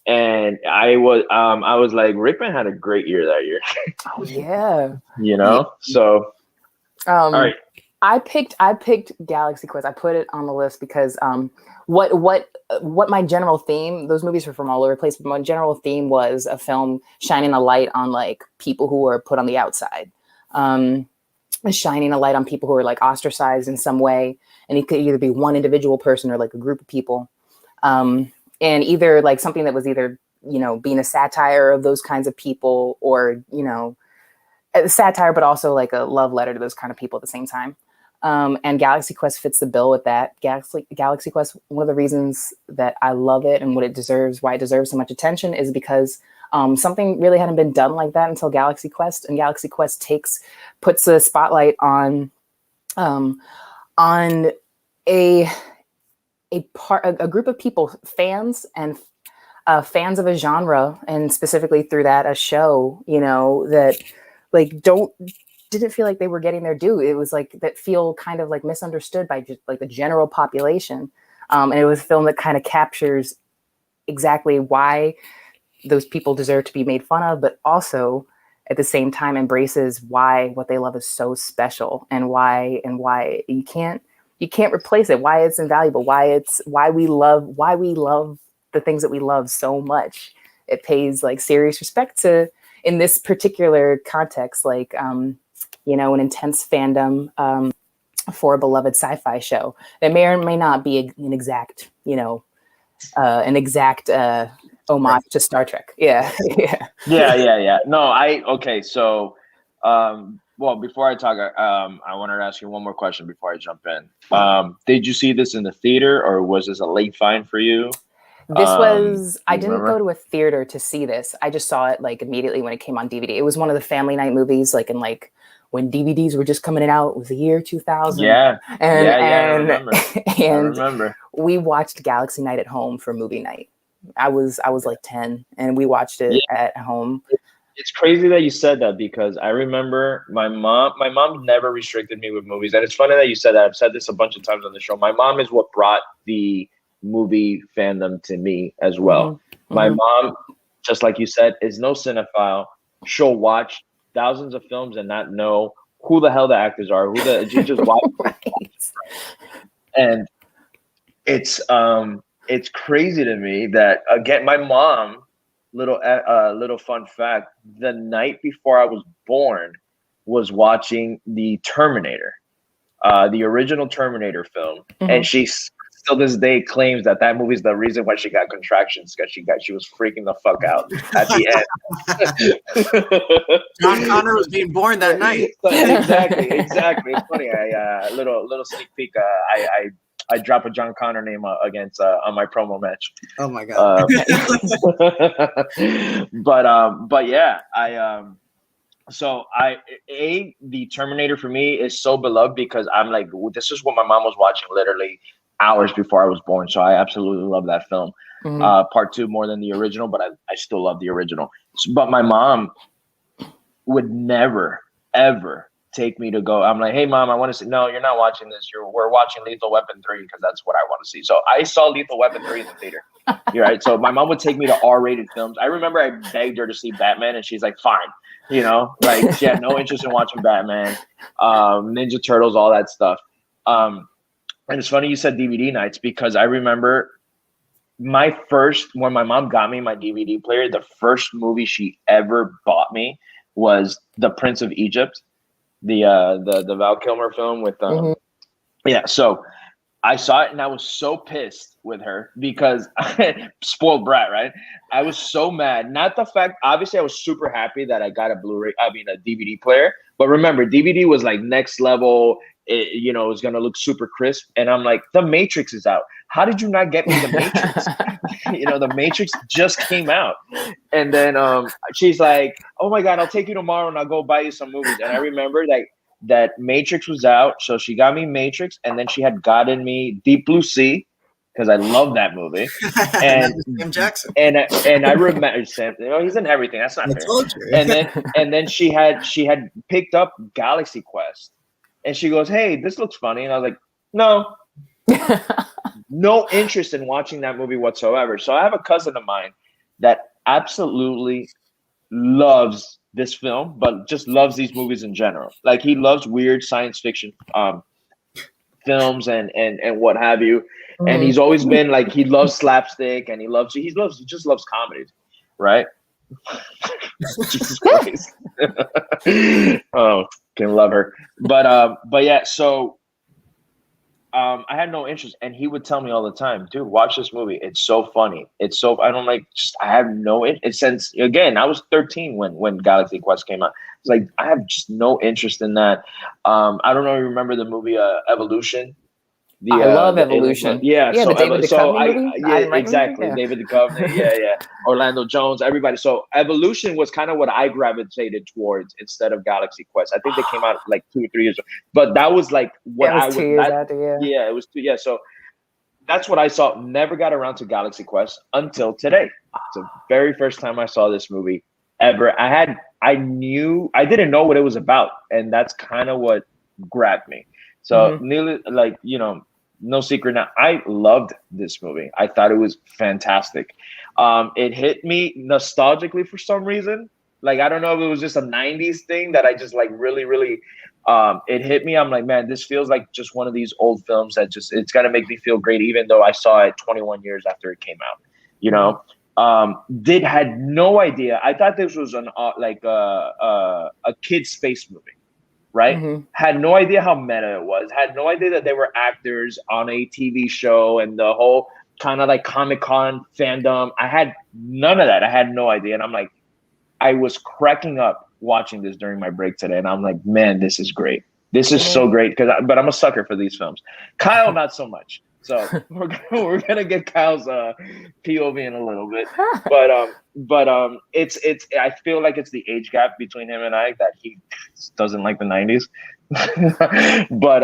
And I was like, Rickman had a great year that year. Oh yeah. So all right. I picked Galaxy Quest. I put it on the list because what my general theme, those movies were from all over the place, but my general theme was a film shining a light on like people who are put on the outside. Shining a light on people who are like ostracized in some way. And it could either be one individual person or like a group of people. And either like something that was either, being a satire of those kinds of people or, a satire, but also like a love letter to those kind of people at the same time. And Galaxy Quest fits the bill with that. Galaxy Quest, one of the reasons that I love it and why it deserves so much attention is because something really hadn't been done like that until Galaxy Quest. And Galaxy Quest puts a spotlight on a group of people, fans and fans of a genre, and specifically through that a show, that like didn't feel like they were getting their due. It was like that feel kind of like misunderstood by just like the general population, and it was a film that kind of captures exactly why those people deserve to be made fun of, but also at the same time embraces why what they love is so special and why you can't replace it, why it's invaluable, why we love the things that we love so much. It pays like serious respect to, in this particular context, like, an intense fandom for a beloved sci-fi show that may or may not be an exact homage to Star Trek. Yeah. No, okay. So, well, before I talk, I wanted to ask you one more question before I jump in. Did you see this in the theater, or was this a late find for you? I didn't go to a theater to see this. I just saw it like immediately when it came on DVD. It was one of the family night movies, like in like when DVDs were just coming out. It was the year 2000. Yeah. I remember. And I remember. We watched Galaxy Night at home for movie night. I was like 10 and we watched it at home. It's crazy that you said that because I remember my mom never restricted me with movies. And it's funny that you said that. I've said this a bunch of times on the show. My mom is what brought the movie fandom to me as well. Mm-hmm. My mom, just like you said, is no cinephile. She'll watch thousands of films and not know who the hell the actors are. She just watch. Right. And it's crazy to me that, again, my mom, little fun fact, the night before I was born was watching the Terminator, the original Terminator film. Mm-hmm. And she still this day claims that movie is the reason why she got contractions, because she was freaking the fuck out at the end. John Connor was being born that night. Exactly. It's funny. I little sneak peek. I drop a John Connor name against on my promo match. Oh my god! But yeah, the Terminator for me is so beloved because I'm like, this is what my mom was watching literally hours before I was born. So I absolutely love that film. Mm-hmm. Part 2 more than the original, but I still love the original. But my mom would never ever take me to go. I'm like, hey mom, I want to see. No, you're not watching this. We're watching Lethal Weapon 3 because that's what I want to see. So I saw Lethal Weapon 3 in the theater. You're right. So my mom would take me to R-rated films. I remember I begged her to see Batman, and she's like, fine. Like she had no interest in watching Batman, Ninja Turtles, all that stuff. And it's funny you said DVD nights, because I remember when my mom got me my DVD player, the first movie she ever bought me was The Prince of Egypt, the Val Kilmer film with yeah. So I saw it and I was so pissed with her because spoiled brat, right? I was so mad. Not the fact, obviously I was super happy that I got a DVD player, but remember, DVD was like next level. It was going to look super crisp. And I'm like, The Matrix is out. How did you not get me The Matrix? The Matrix just came out. And then she's like, oh my God, I'll take you tomorrow and I'll go buy you some movies. And I remember that Matrix was out. So she got me Matrix, and then she had gotten me Deep Blue Sea, because I love that movie. And Sam Jackson. And I remember Sam, he's in everything. That's not fair. Told you. and then she had picked up Galaxy Quest. And she goes, hey, this looks funny. And I was like, no. No interest in watching that movie whatsoever. So I have a cousin of mine that absolutely loves this film, but just loves these movies in general. Like, he loves weird science fiction films and what have you. Mm-hmm. And he's always been like, he loves slapstick, and he just loves comedies, right? Jesus Christ. Oh, can love her. But yeah, so I had no interest, and he would tell me all the time, dude, watch this movie. It's so funny. It's so, I don't like, just, I have no interest. Since, again, I was 13 when Galaxy Quest came out. It's like, I have just no interest in that. I don't know if you remember the movie Evolution. I love Evolution. Yeah, the David Duchovny movie? Exactly. Yeah. David Duchovny. Yeah. Orlando Jones, everybody. So Evolution was kind of what I gravitated towards instead of Galaxy Quest. I think they came out like 2 or 3 years ago. But that was like what I was. 2 years after, yeah, it was 2. Yeah, so that's what I saw. Never got around to Galaxy Quest until today. It's the very first time I saw this movie ever. I didn't know what it was about, and that's kind of what grabbed me. So nearly, like, no secret now, I loved this movie. I thought it was fantastic. It hit me nostalgically for some reason. Like, I don't know if it was just a 90s thing that I just like really, really, it hit me. I'm like, man, this feels like just one of these old films that it's going to make me feel great, even though I saw it 21 years after it came out, had no idea. I thought this was a kid's space movie. Right? Mm-hmm. Had no idea how meta it was. Had no idea that they were actors on a TV show and the whole kind of like Comic-Con fandom. I had none of that. I had no idea. And I'm like, I was cracking up watching this during my break today. And I'm like, man, this is great. This is so great. But I'm a sucker for these films. Kyle, not so much. So we're gonna get Kyle's POV in a little bit, but it's I feel like it's the age gap between him and I that he doesn't like the 90s, but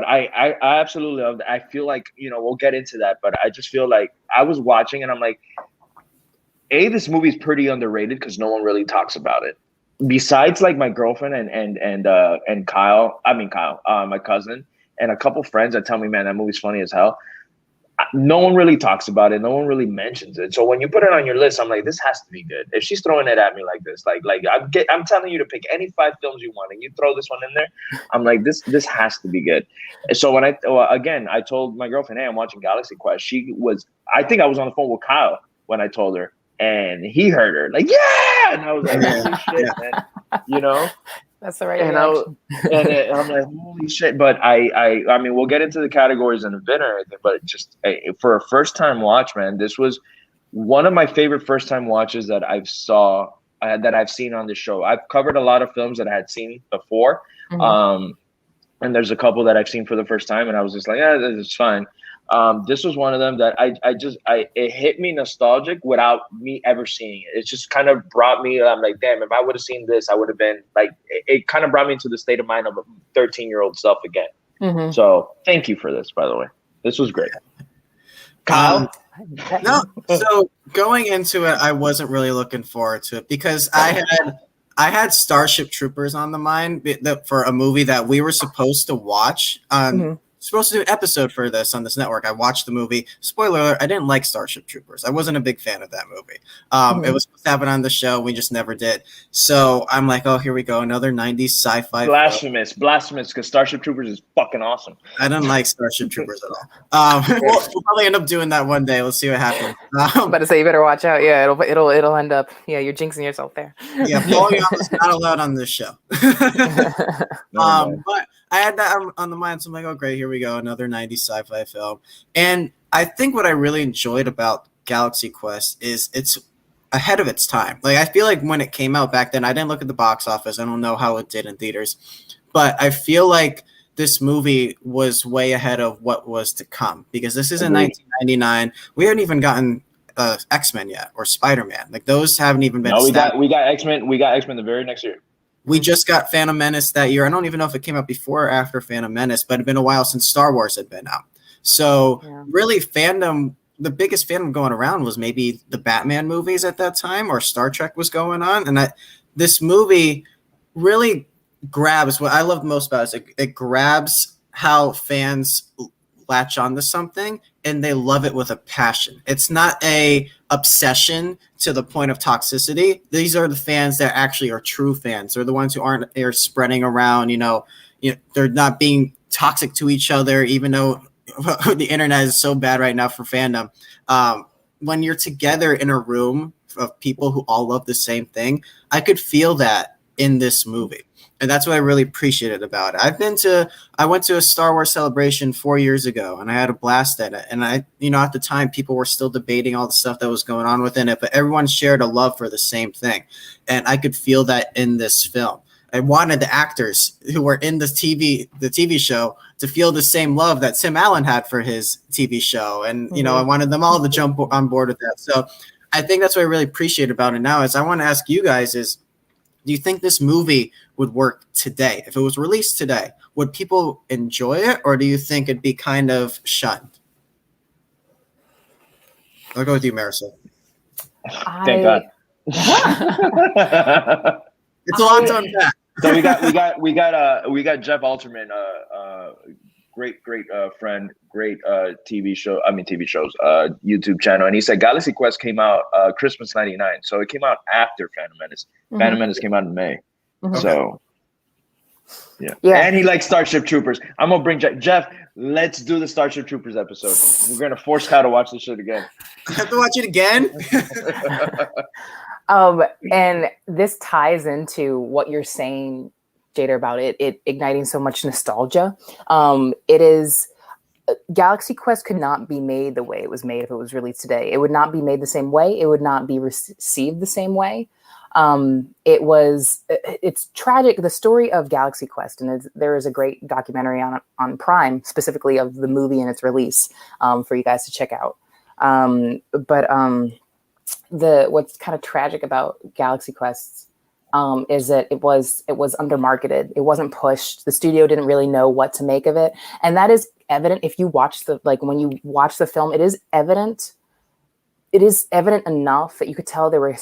I absolutely love that. I feel like we'll get into that, but I just feel like I was watching and I'm like, this movie is pretty underrated because no one really talks about it besides like my girlfriend and Kyle, my cousin. And a couple friends that tell me, man, that movie's funny as hell. No one really talks about it. No one really mentions it. So when you put it on your list, I'm like, this has to be good. If she's throwing it at me like this, I'm telling you to pick any 5 films you want, and you throw this one in there, I'm like, this has to be good. So when I told my girlfriend, hey, I'm watching Galaxy Quest. I think I was on the phone with Kyle when I told her, and he heard her like, yeah, and I was like, holy shit, man, That's the right reaction. I'm like, holy shit. But I mean, we'll get into the categories in a bit or anything, but just for a first time watch, man, this was one of my favorite first time watches that I've seen on the show. I've covered a lot of films that I had seen before. Mm-hmm. And there's a couple that I've seen for the first time, and I was just like, yeah, this is fine. This was one of them that it hit me nostalgic without me ever seeing it. It just kind of brought me, I'm like, damn, if I would have seen this, I would have been like, it kind of brought me into the state of mind of a 13-year-old self again. Mm-hmm. So thank you for this, by the way. This was great. Kyle? No. So going into it, I wasn't really looking forward to it because I had Starship Troopers on the mind for a movie that we were supposed to watch on supposed to do an episode for this on this network. I watched the movie. Spoiler alert, I didn't like Starship Troopers. I wasn't a big fan of that movie. It was supposed to happen on the show. We just never did. So I'm like, oh, here we go. Another 90s sci-fi. Blasphemous, because Starship Troopers is fucking awesome. I don't like Starship Troopers at all. We'll probably end up doing that one day. Let's see what happens. I'm about to say, you better watch out. Yeah, it'll end up. Yeah, you're jinxing yourself there. Yeah, polyamory is not allowed on this show. But I had that on the mind, so I'm like, oh, great, here we go, another 90s sci-fi film. And I think what I really enjoyed about Galaxy Quest is it's ahead of its time. Like, I feel like when it came out back then, I didn't look at the box office. I don't know how it did in theaters. But I feel like this movie was way ahead of what was to come, because this is in 1999. We hadn't even gotten X-Men yet, or Spider-Man. Like, those haven't even been. No, we got X-Men. We got X-Men the very next year. We just got Phantom Menace that year. I don't even know if it came out before or after Phantom Menace, but it had been a while since Star Wars had been out. So really, fandom, the biggest fandom going around was maybe the Batman movies at that time, or Star Trek was going on. And this movie really grabs what I love most about it. It grabs how fans latch onto something, and they love it with a passion. It's not a obsession to the point of toxicity. These are the fans that actually are true fans. They're the ones who aren't they're spreading around, they're not being toxic to each other, even though the internet is so bad right now for fandom. When you're together in a room of people who all love the same thing, I could feel that in this movie. And that's what I really appreciated about it. I went to a Star Wars celebration 4 years ago, and I had a blast at it. And at the time, people were still debating all the stuff that was going on within it, but everyone shared a love for the same thing. And I could feel that in this film. I wanted the actors who were in the TV show to feel the same love that Tim Allen had for his TV show. And, I wanted them all to jump on board with that. So I think that's what I really appreciate about it now is I want to ask you guys is, do you think this movie would work today? If it was released today, would people enjoy it, or do you think it'd be kind of shunned? I'll go with you, Marisol. Thank God. It's a lot to unpack. So we got Jeff Alterman, great friend, great TV shows, YouTube channel, and he said Galaxy Quest came out Christmas '99, so it came out after Phantom Menace. Phantom Menace came out in May, so yeah. And he likes Starship Troopers. I'm gonna bring Jeff. Let's do the Starship Troopers episode. We're gonna force Kyle to watch this shit again. I have to watch it again. And this ties into what you're saying, Jader, about it igniting so much nostalgia. Galaxy Quest could not be made the way it was made if it was released today. It would not be made the same way. It would not be received the same way. It's tragic. The story of Galaxy Quest, and there is a great documentary on Prime, specifically of the movie and its release, for you guys to check out. What's kind of tragic about Galaxy Quest is that it was undermarketed. It wasn't pushed. The studio didn't really know what to make of it, and that is evident if you watch when you watch the film. It is evident enough that you could tell there were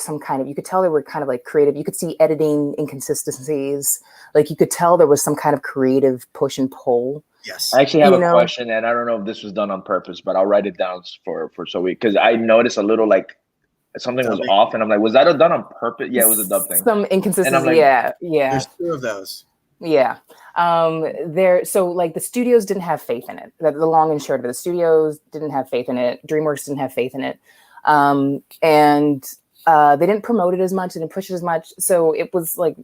kind of like creative. You could see editing inconsistencies. Like you could tell there was some kind of creative push and pull. Yes. I actually have a question, and I don't know if this was done on purpose, but I'll write it down because I noticed a little like something was off, and I'm like, was that done on purpose? Yeah, it was a dub thing. Some inconsistency. Like, yeah. There's two of those. Yeah. The studios didn't have faith in it. The long and short of it, the studios didn't have faith in it. DreamWorks didn't have faith in it. And they didn't promote it as much, they didn't push it as much. So it was like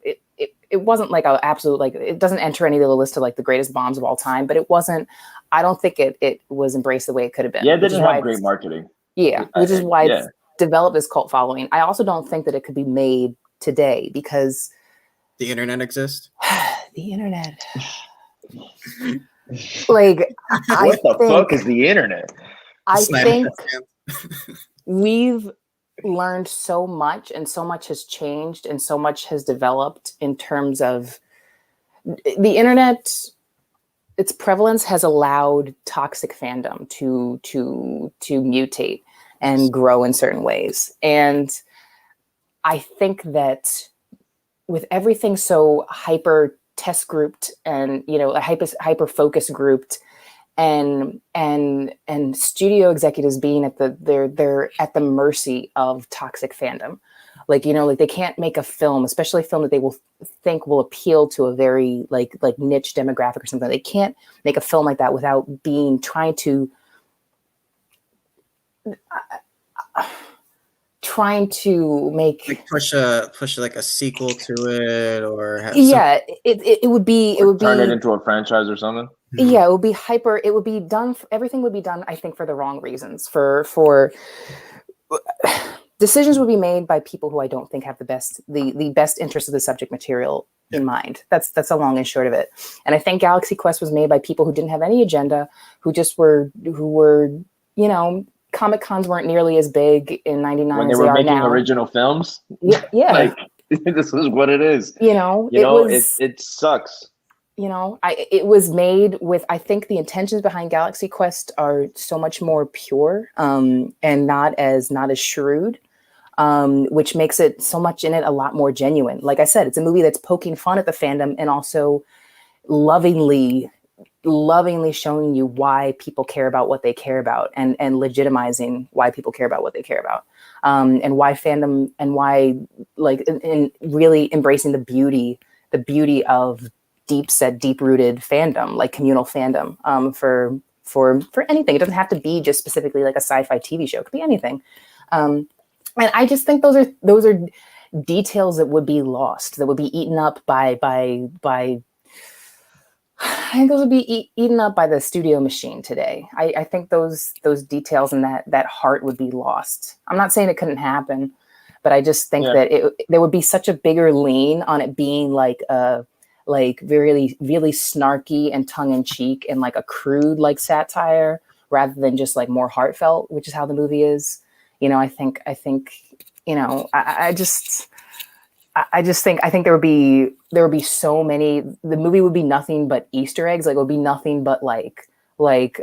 it wasn't like an absolute, like it doesn't enter any of the list of like the greatest bombs of all time, but it wasn't. I don't think it was embraced the way it could have been. Yeah, it didn't have great marketing. Yeah, which is why it's developed this cult following. I also don't think that it could be made today because the internet exists. The internet. Like, what the fuck is the internet? I think we've learned so much, and so much has changed, and so much has developed in terms of the internet. Its prevalence has allowed toxic fandom to mutate and grow in certain ways. And I think that with everything so hyper test grouped and, a hyper focus grouped and studio executives being they're at the mercy of toxic fandom. Like, like they can't make a film, especially a film that they will think will appeal to a very like niche demographic or something. They can't make a film like that without trying to make like push like a sequel to it, or have it would be turn it into a franchise or something. Yeah, it would be hyper. It would be done. Everything would be done, I think, for the wrong reasons. For decisions would be made by people who I don't think have the best interest of the subject material in mind. That's the long and short of it. And I think Galaxy Quest was made by people who didn't have any agenda, who were Comic Cons weren't nearly as big in '99 when they as were they are making now. Original films. Yeah. Like, this is what it is. It sucks. It was made with, I think the intentions behind Galaxy Quest are so much more pure, and not as shrewd, which makes it so much in it a lot more genuine. Like I said, it's a movie that's poking fun at the fandom and also lovingly showing you why people care about what they care about, and legitimizing why people care about what they care about, and why fandom, and why and really embracing the beauty of deep-rooted fandom, like communal fandom, for anything. It doesn't have to be just specifically like a sci-fi TV show. It could be anything. And I just think those are details that would be lost, that would be eaten up by I think those would be eaten up by the studio machine today. I think those details and that heart would be lost. I'm not saying it couldn't happen, but I just think that there would be such a bigger lean on it being like really, really snarky and tongue in cheek and like a crude like satire, rather than just like more heartfelt, which is how the movie is. I think I think there would be so many. The movie would be nothing but Easter eggs. Like it would be nothing but like wink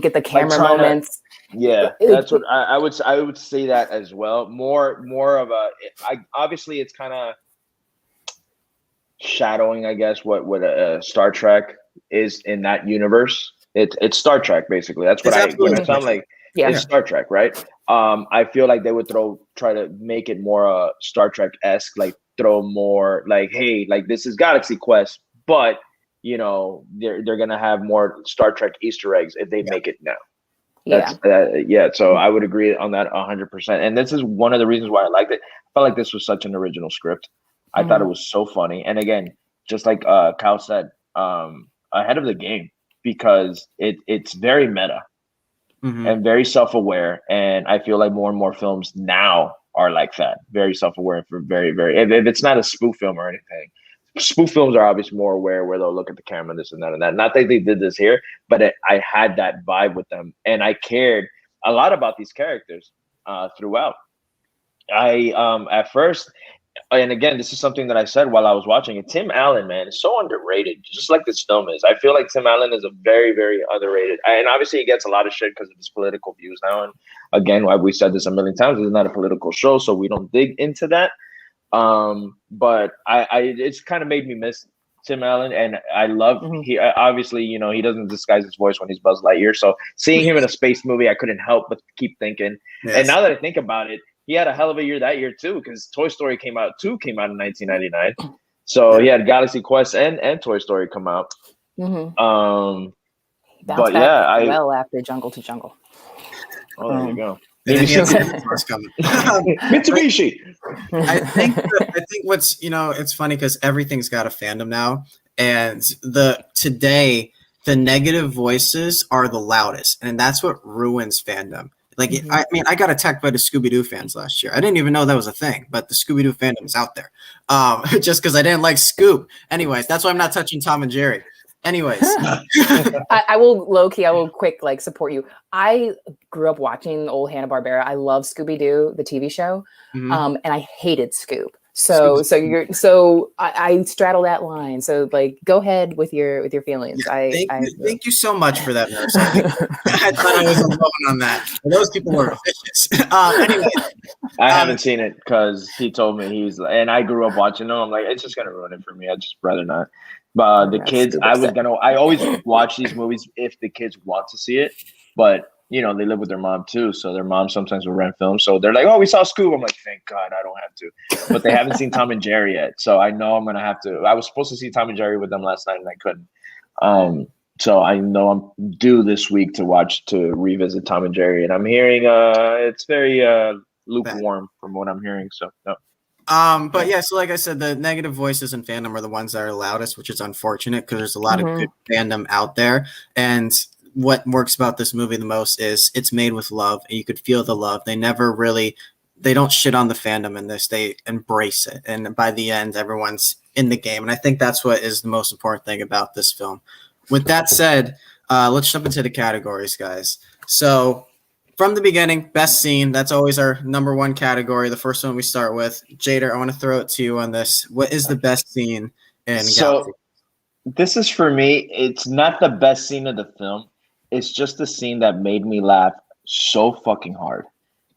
at the camera moments. That's what I would say that as well. More of a. Obviously it's kind of shadowing, I guess, what Star Trek is in that universe. It's Star Trek basically. That's what I sound like. Yeah. It's Star Trek, right? I feel like they would try to make it more Star Trek-esque, like throw more like, hey, like this is Galaxy Quest, but they're gonna have more Star Trek Easter eggs if they make it now. So I would agree on that 100%. And this is one of the reasons why I liked it. I felt like this was such an original script. I thought it was so funny. And again, just like Kyle said, ahead of the game, because it's very meta. And very self-aware, and I feel like more and more films now are like that, very self-aware, for very, very. If it's not a spoof film or anything, spoof films are obviously more aware, where they'll look at the camera, this and that and that. Not that they did this here, but I had that vibe with them, and I cared a lot about these characters throughout. I at first. And again, this is something that I said while I was watching it. Tim Allen, man, is so underrated, just like this film is. I feel like Tim Allen is a very, very underrated. And obviously he gets a lot of shit because of his political views now. And again, we said this a million times, it's not a political show, so we don't dig into that. But it's kind of made me miss Tim Allen, and I love he obviously, he doesn't disguise his voice when he's Buzz Lightyear. So seeing him in a space movie, I couldn't help but keep thinking. Yes. And now that I think about it, he had a hell of a year that year too, because Toy Story came out in 1999. So he had Galaxy Quest and Toy Story come out. But well after Jungle to Jungle. Oh, there you go. Mitsubishi. I think what's it's funny because everything's got a fandom now, and today the negative voices are the loudest, and that's what ruins fandom. Like, I mean, I got attacked by the Scooby-Doo fans last year. I didn't even know that was a thing, but the Scooby-Doo fandom is out there. Just because I didn't like Scoob. Anyways, that's why I'm not touching Tom and Jerry. Anyways. I will quick support you. I grew up watching old Hanna-Barbera. I love Scooby-Doo, the TV show. And I hated Scoob. So I straddle that line. So go ahead with your feelings. Thank you so much for that, Marisol. I thought I was alone on that. Those people were vicious. Anyway, I haven't seen it because he told me and I grew up watching them. I'm like, it's just gonna ruin it for me. I'd just rather not. The kids, I always watch these movies if the kids want to see it, but they live with their mom too, so their mom sometimes will rent films. So they're like, "Oh, we saw Scoob." I'm like, "Thank God, I don't have to." But they haven't seen Tom and Jerry yet, so I know I'm gonna have to. I was supposed to see Tom and Jerry with them last night, and I couldn't. So I know I'm due this week to revisit Tom and Jerry, and I'm hearing it's very lukewarm from what I'm hearing. So no. But yeah, so like I said, the negative voices in fandom are the ones that are loudest, which is unfortunate because there's a lot of good fandom out there. And what works about this movie the most is it's made with love, and you could feel the love. They don't shit on the fandom in this. They embrace it. And by the end, everyone's in the game. And I think that's what is the most important thing about this film. With that said, let's jump into the categories, guys. So from the beginning, best scene, that's always our number one category. The first one we start with. Jader, I want to throw it to you on this. What is the best scene in Galaxy? This is, for me, it's not the best scene of the film. It's just the scene that made me laugh so fucking hard.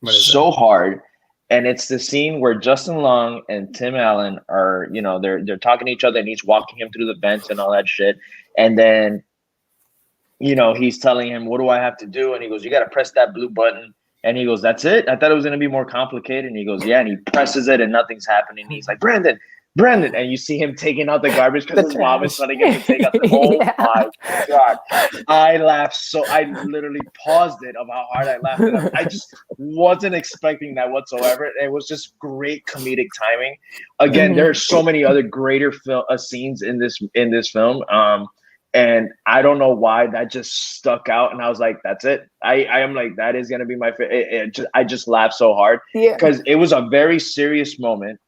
Hard. And it's the scene where Justin Long and Tim Allen are, they're talking to each other, and he's walking him through the vents and all that shit. And then, he's telling him, "What do I have to do?" And he goes, "You got to press that blue button." And he goes, "That's it? I thought it was going to be more complicated." And he goes, "Yeah." And he presses it and nothing's happening. And he's like, Brandon. And you see him taking out the garbage because his mom is trying to get him to take out the my God. I laughed I literally paused it of how hard I laughed. I just wasn't expecting that whatsoever. It was just great comedic timing. Again, there are so many other greater scenes in this film. And I don't know why that just stuck out. And I was like, that's it. I am like, that is going to be my favorite. I just laughed so hard because it was a very serious moment.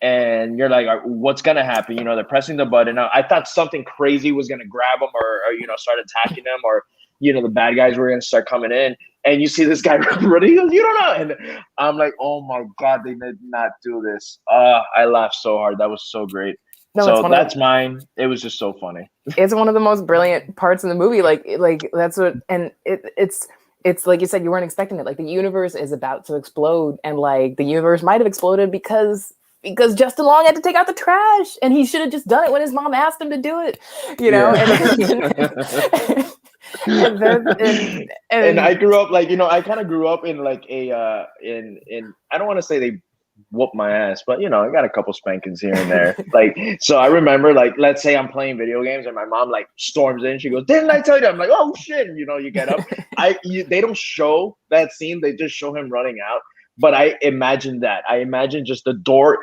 And you're like, what's going to happen? They're pressing the button. Now, I thought something crazy was going to grab them or start attacking them, or, the bad guys were going to start coming in. And you see this guy running. He goes, "You don't know." And I'm like, oh, my God, they did not do this. I laughed so hard. That was so great. No, so that's mine. It was just so funny. It's one of the most brilliant parts in the movie. Like that's what, and it's like you said, you weren't expecting it. Like the universe is about to explode, and like the universe might have exploded because Justin Long had to take out the trash, and he should have just done it when his mom asked him to do it, And I grew up I kind of grew up in like in I don't want to say they whooped my ass, but I got a couple spankings here and there. So I remember, let's say I'm playing video games and my mom storms in. She goes, "Didn't I tell you?" I'm like, "Oh shit!" And, you get up. They don't show that scene. They just show him running out. But I imagine that. I imagine just the door,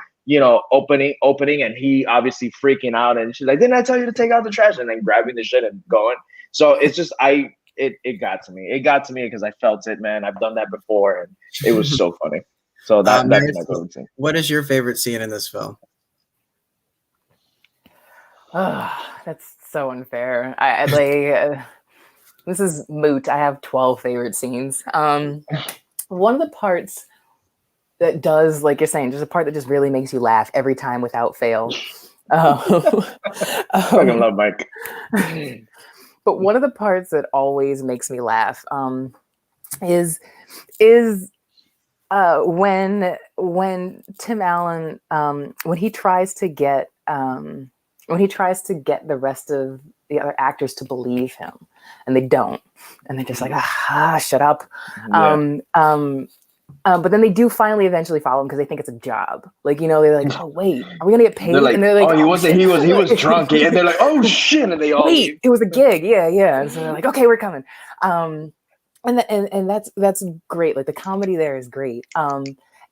opening, and he obviously freaking out. And she's like, "Didn't I tell you to take out the trash?" And then grabbing the shit and going. So it's just, it got to me. It got to me because I felt it, man. I've done that before, and it was so funny. So that's my favorite scene. What is your favorite scene in this film? That's so unfair. This is moot. I have 12 favorite scenes. One of the parts that does, like you're saying, just a part that just really makes you laugh every time without fail. I fucking love Mike. But one of the parts that always makes me laugh is when Tim Allen when he tries to get the rest of the other actors to believe him, and they don't, and they're just like, shut up. But then they do finally eventually follow him because they think it's a job. They're like, "Oh wait, are we gonna get paid?" And they're like, "Oh, he was drunk." And they're like, "Oh shit!" And they all wait, it was a gig. Yeah. And so they're like, "Okay, we're coming." And that's great. Like the comedy there is great.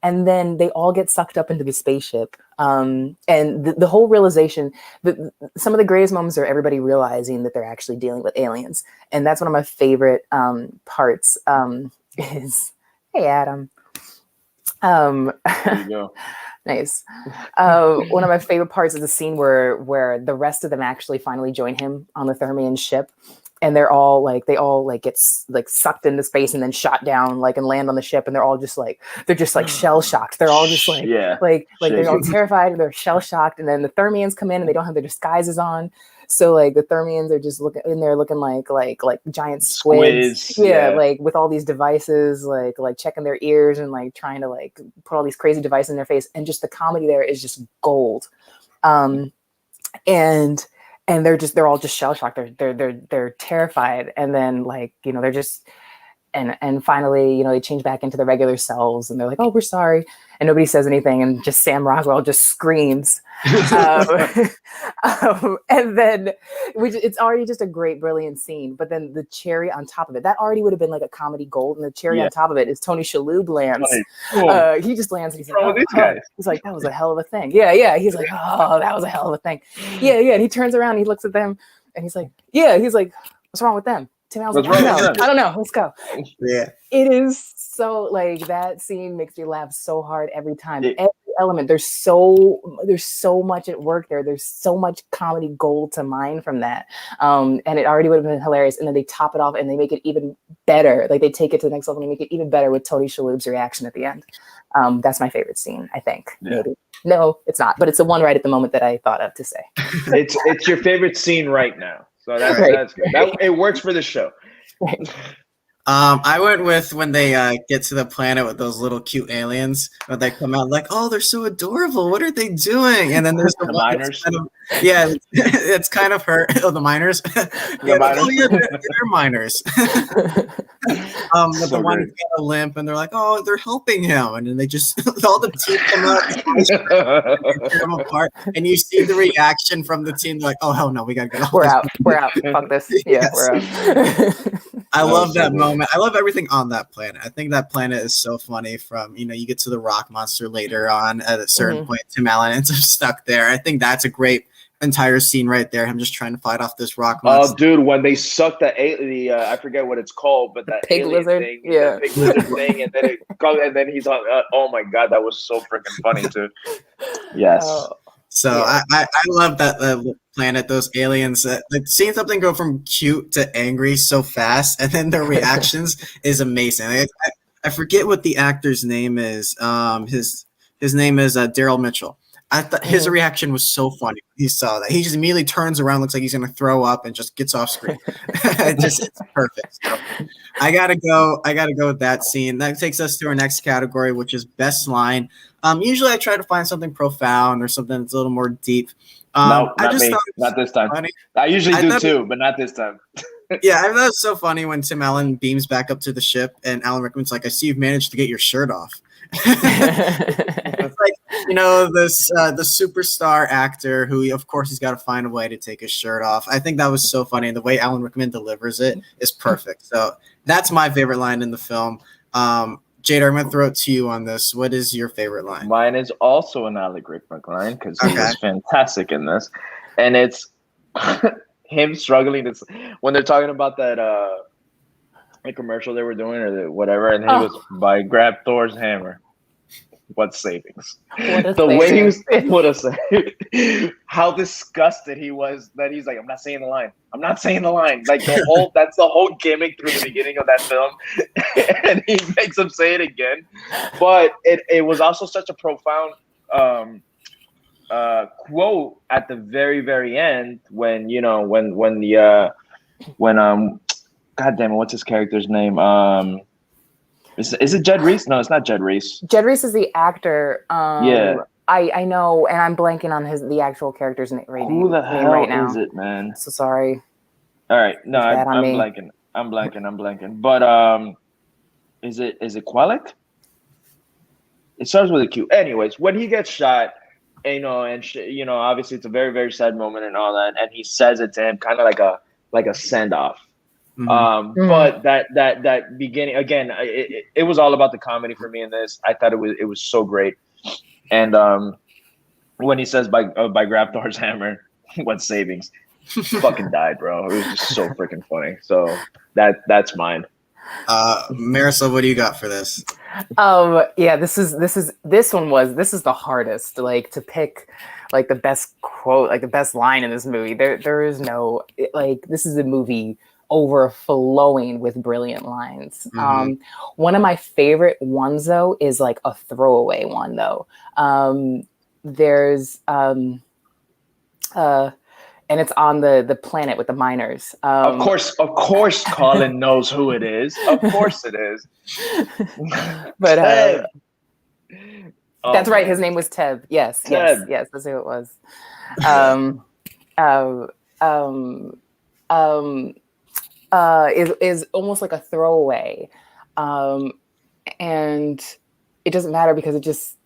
And then they all get sucked up into the spaceship. And the whole realization that some of the greatest moments are everybody realizing that they're actually dealing with aliens. And that's one of my favorite parts is, "Hey, Adam." There you go. Nice. One of my favorite parts is the scene where the rest of them actually finally join him on the Thermian ship. And they're all get sucked into space and then shot down and land on the ship, and they're all just shell shocked. They're all just they're all terrified and they're shell shocked. And then the Thermians come in and they don't have their disguises on, so the Thermians are just looking like giant squids. With all these devices, checking their ears and trying to put all these crazy devices in their face. And just the comedy there is just gold. And and they're all just shell shocked. They're terrified. And then like, you know, they're just, and finally, you know, they change back into their regular selves and they're like, oh, we're sorry. And nobody says anything. And just Sam Rockwell just screams. And then it's already just a great, brilliant scene. But then the cherry on top of it, that already would have been like a comedy gold. And the cherry on top of it is Tony Shalhoub lands. Cool. He just lands and he's like, oh, he's like, that was a hell of a thing. Yeah. He's like, oh, that was a hell of a thing. Yeah. And he turns around and he looks at them and he's like, what's wrong with them? Tim Allen's like, I don't know. Let's go. Yeah. It is so like that scene makes me laugh so hard every time. Every element. There's so much at work there. There's so much comedy gold to mine from that. And it already would have been hilarious. And then they top it off and they make it even better. Like they take it to the next level and make it even better with Tony Shalhoub's reaction at the end. That's my favorite scene, I think. Yeah. Maybe. No, it's not. But it's the one right at the moment that I thought of to say. It's your favorite scene right now. So that's good. It works for the show. Right. I went with when they get to the planet with those little cute aliens. When they come out like, oh, they're so adorable. What are they doing? And then there's the miners. It's kind of her. Oh, the miners. They're miners. But the one who's got a limp, and they're like, oh, they're helping him, and then they just all the teeth come out, tear them apart, and you see the reaction from the team. They're like, oh hell no, we gotta go. We're out. Fuck this. Yeah, we're out. I love that moment. I love everything on that planet. I think that planet is so funny. From you get to the rock monster later on at a certain point. Tim Allen ends up stuck there. I think that's a great entire scene right there. Him just trying to fight off this rock monster. Oh, dude, when they suck the I forget what it's called, but that pig lizard thing, the pig lizard thing, and then he's on. Oh my god, that was so freaking funny too. Yes. So yeah. I love that planet, those aliens. Seeing something go from cute to angry so fast, and then their reactions is amazing. I forget what the actor's name is. His name is Daryl Mitchell. I thought his reaction was so funny when he saw that. He just immediately turns around, looks like he's going to throw up, and just gets off screen. It's perfect. So I gotta go with that scene. That takes us to our next category, which is best line. Usually I try to find something profound or something that's a little more deep. No, not this time. Funny. I usually do too, but not this time. Yeah, I thought it was so funny when Tim Allen beams back up to the ship, and Alan Rickman's like, "I see you've managed to get your shirt off." It's like, the superstar actor who, of course, he's got to find a way to take his shirt off. I think that was so funny, and the way Alan Rickman delivers it is perfect. So that's my favorite line in the film. Jader, I'm going to throw it to you on this. What is your favorite line? Mine is also an Alan Rickman line because he was fantastic in this, and it's him struggling. When they're talking about that commercial they were doing or whatever, and he was by grab Thor's hammer. What savings? Way he was what a save. How disgusted he was that he's like, I'm not saying the line. Like that's the whole gimmick through the beginning of that film. And he makes him say it again. But it was also such a profound quote at the very, very end when God damn it, what's his character's name? Is it Jed Reese? No, it's not Jed Reese. Jed Reese is the actor. Yeah. I know, and I'm blanking on the actual character's name right now. Who the hell is it, man? So sorry. All right. No, I'm blanking. I'm blanking. But is it Quellick? It starts with a Q. Anyways, when he gets shot, obviously it's a very, very sad moment and all that, and he says it to him kind of like a send off. But that beginning again, it was all about the comedy for me in this. I thought it was so great, and when he says by grab Thor's hammer, what savings? Fucking died, bro. It was just so freaking funny. So that's mine. Marisol, what do you got for this? This is the hardest, to pick the best quote, the best line in this movie. There is no, this is a movie overflowing with brilliant lines. One of my favorite ones though is a throwaway one though. There's and it's on the planet with the miners. Of course Colin knows who it is. Of course it is. But that's right, his name was Teb. Yes, that's who it was. is almost like a throwaway, and it doesn't matter because it just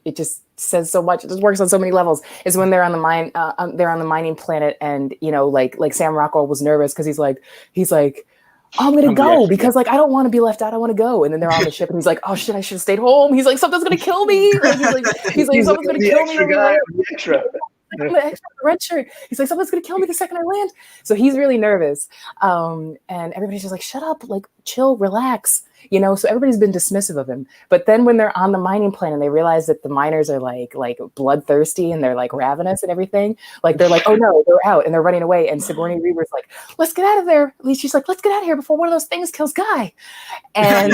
says so much. It just works on so many levels. Is when they're on the mining planet, and like Sam Rockwell was nervous because he's like, I'm gonna go because like I don't want to be left out. I want to go. And then they're on the ship, and he's like, oh shit, I should have stayed home. He's like, something's gonna kill me. Like, he's like something's gonna kill me. I'm the extra red shirt. He's like, someone's gonna kill me the second I land. So he's really nervous. And everybody's just like, shut up, like chill, relax. So everybody's been dismissive of him. But then when they're on the mining planet and they realize that the miners are like bloodthirsty and they're like ravenous and everything, like they're like, oh no, they're out and they're running away. And Sigourney Weaver's like, let's get out of there. At least she's like, let's get out of here before one of those things kills Guy. And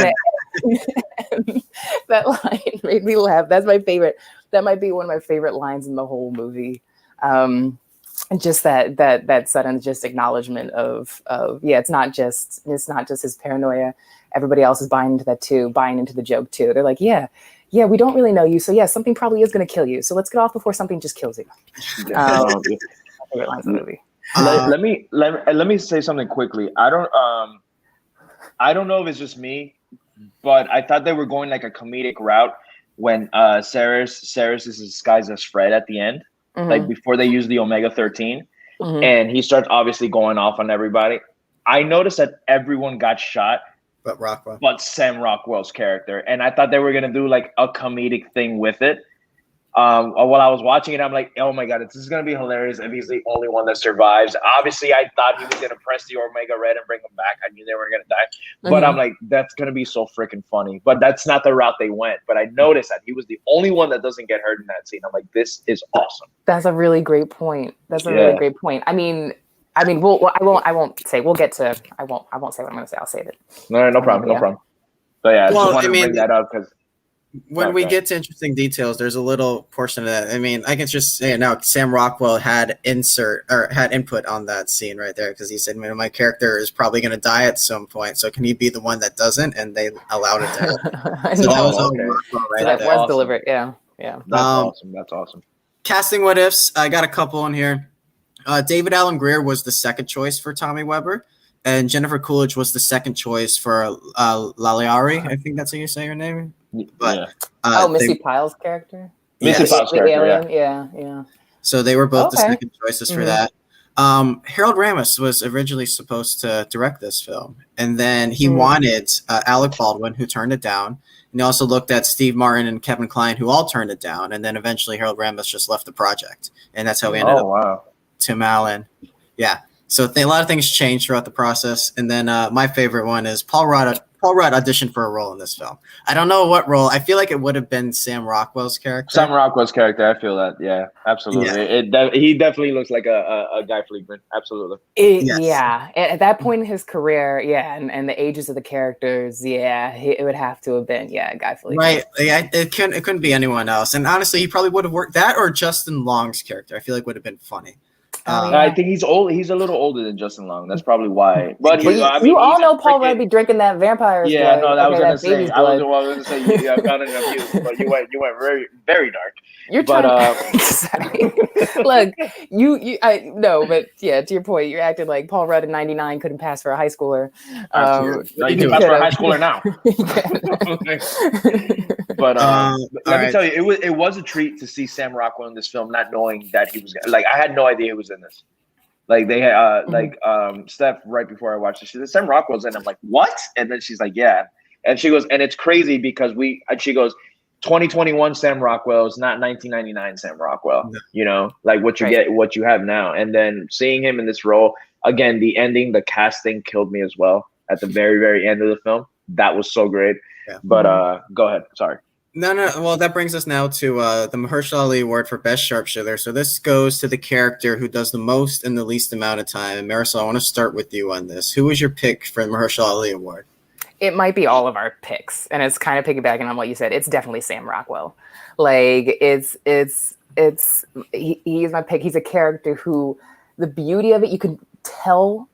that line made me laugh. That's my favorite. That might be one of my favorite lines in the whole movie. And just that sudden just acknowledgement of it's not just his paranoia. Everybody else is buying into that too, buying into the joke too. They're like, yeah, we don't really know you, so yeah, something probably is going to kill you. So let's get off before something just kills you. Favorite lines of the movie. Let me say something quickly. I don't know if it's just me, but I thought they were going like a comedic route when Ceres is disguised as Fred at the end, like before they use the Omega-13, and he starts obviously going off on everybody. I noticed that everyone got shot but Sam Rockwell's character, and I thought they were gonna do like a comedic thing with it. While I was watching it, I'm like, oh my god, this is gonna be hilarious if he's the only one that survives. Obviously, I thought he was gonna press the Omega Red and bring him back. I knew they were gonna die, but I'm like, that's gonna be so freaking funny. But that's not the route they went. But I noticed that he was the only one that doesn't get hurt in that scene. I'm like, this is awesome. That's a really great point. Really great point. I mean, I won't say. We'll get to. I won't say what I'm going to say. I'll save it. No problem. But yeah, I just wanted to bring that up because when we get to interesting details, there's a little portion of that. I mean, I can just say now, Sam Rockwell had input on that scene right there because he said, my character is probably going to die at some point, so can he be the one that doesn't? And they allowed it to happen. So that was all Rockwell right there. That was deliberate. Yeah. That's awesome. Casting what ifs. I got a couple in here. David Alan Grier was the second choice for Tommy Webber, and Jennifer Coolidge was the second choice for Laliari. I think that's how you say her name. But Missy Pyle's character. Missy Pyle's character. Yeah. So they were both the second choices for that. Harold Ramis was originally supposed to direct this film, and then he wanted Alec Baldwin, who turned it down. And he also looked at Steve Martin and Kevin Kline, who all turned it down. And then eventually Harold Ramis just left the project, and that's how we ended up. Wow. Tim Allen. Yeah. So a lot of things changed throughout the process. And then my favorite one is Paul Rudd auditioned for a role in this film. I don't know what role. I feel like it would have been Sam Rockwell's character. I feel that. Yeah, absolutely. Yeah. He definitely looks like a Guy Fleegman. Absolutely. Yeah. At that point in his career, and the ages of the characters, it would have to have been, Guy Fleegman. Right. Yeah, it couldn't be anyone else. And honestly, he probably would have worked that or Justin Long's character. I feel like would have been funny. I think he's old. He's a little older than Justin Long. That's probably why. But you all know Paul Rudd be drinking that vampire's blood. Yeah, no, that was going to say. I found it abused, but you went very, very dark. You're trying to look. But to your point, you're acting like Paul Rudd in '99 couldn't pass for a high schooler. You can pass for a high schooler now. But let me tell you, it was a treat to see Sam Rockwell in this film, not knowing that he was like, I had no idea he was in this. Like they had Steph right before I watched it, she said Sam Rockwell's in. I'm like, what? And then she's like, yeah. And she goes, and it's crazy because she goes, 2021 Sam Rockwell is not 1999 Sam Rockwell. Like what you get, what you have now. And then seeing him in this role again, the ending, the casting killed me as well at the very, very end of the film. That was so great. Yeah. But go ahead. Sorry. No. Well, that brings us now to the Mahershala Ali Award for Best Sharpshooter. So this goes to the character who does the most in the least amount of time. And Marisol, I want to start with you on this. Who was your pick for the Mahershala Ali Award? It might be all of our picks, and it's kind of piggybacking on what you said. It's definitely Sam Rockwell. Like he's my pick. He's a character who, the beauty of it, you can tell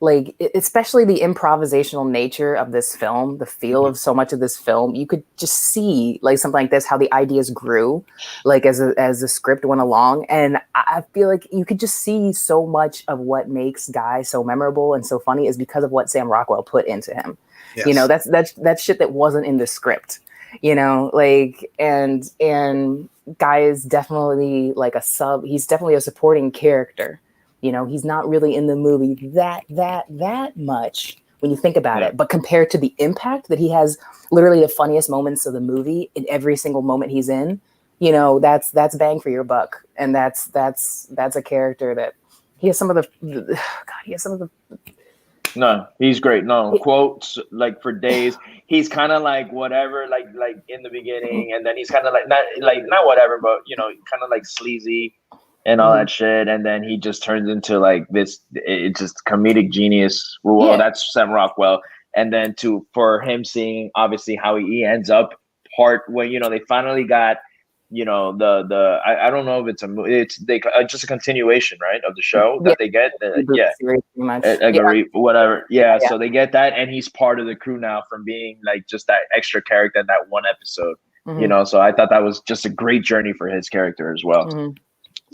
like especially the improvisational nature of this film, the feel of so much of this film, you could just see like something like this, how the ideas grew, like as the script went along. And I feel like you could just see so much of what makes Guy so memorable and so funny is because of what Sam Rockwell put into him. Yes. You know, that's shit that wasn't in the script, you know, like, and Guy is definitely like he's definitely a supporting character. You know, he's not really in the movie that much when you think about it. But compared to the impact that he has, literally the funniest moments of the movie in every single moment he's in, you know, that's bang for your buck. And that's a character that he has some of the No, he's great. No, quotes like for days. He's kind of like whatever, like in the beginning, and then he's kind of like not whatever, but you know, kind of like sleazy and all that shit, and then he just turns into like this. It's just comedic genius. Well, that's Sam Rockwell, and then for him seeing obviously how he ends up when you know they finally got. You know I don't know if it's just a continuation, right, of the show that they get. Whatever. Yeah, so they get that, and he's part of the crew now from being like just that extra character in that one episode. You know, so I thought that was just a great journey for his character as well.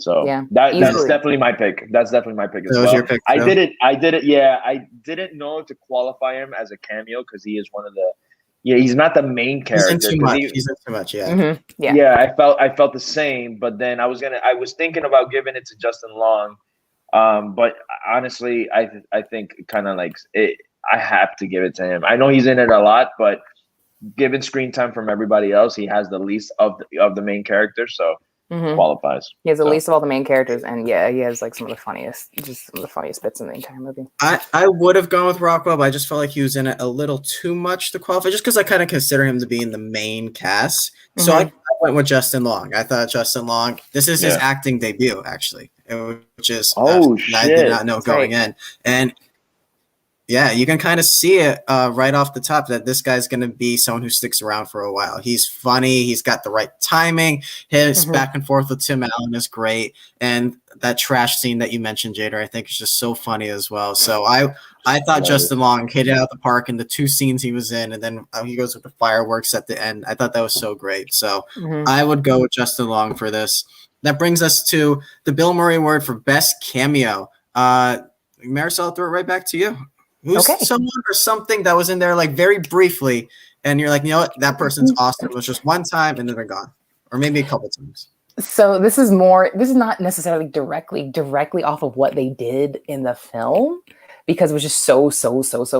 So that's definitely my pick. That's definitely my pick as well. Your pick, I did it. Yeah, I didn't know to qualify him as a cameo because he is one of the. Yeah, he's not the main character. He's in too much. Yeah. Yeah. I felt the same, but then I was thinking about giving it to Justin Long, but honestly, I think kind of like it. I have to give it to him. I know he's in it a lot, but given screen time from everybody else, he has the least of the main characters, so qualifies. He has the least of all the main characters, and he has like some of the funniest bits in the entire movie. I would have gone with Rockwell, but I just felt like he was in it a little too much to qualify, just because I kind of consider him to be in the main cast. So I went with Justin Long. I thought Justin Long, this is his acting debut, actually, which is I did not know going in. And yeah, you can kind of see it right off the top that this guy's going to be someone who sticks around for a while. He's funny. He's got the right timing. His back and forth with Tim Allen is great. And that trash scene that you mentioned, Jader, I think is just so funny as well. So I thought Justin Long hit it out of the park in the two scenes he was in. And then he goes with the fireworks at the end. I thought that was so great. So I would go with Justin Long for this. That brings us to the Bill Murray Award for Best Cameo. Marisol, I'll throw it right back to you. Who's someone or something that was in there like very briefly, and you're like, you know what, that person's awesome. It was just one time, and then they're gone, or maybe a couple times. So this is not necessarily directly off of what they did in the film, because it was just so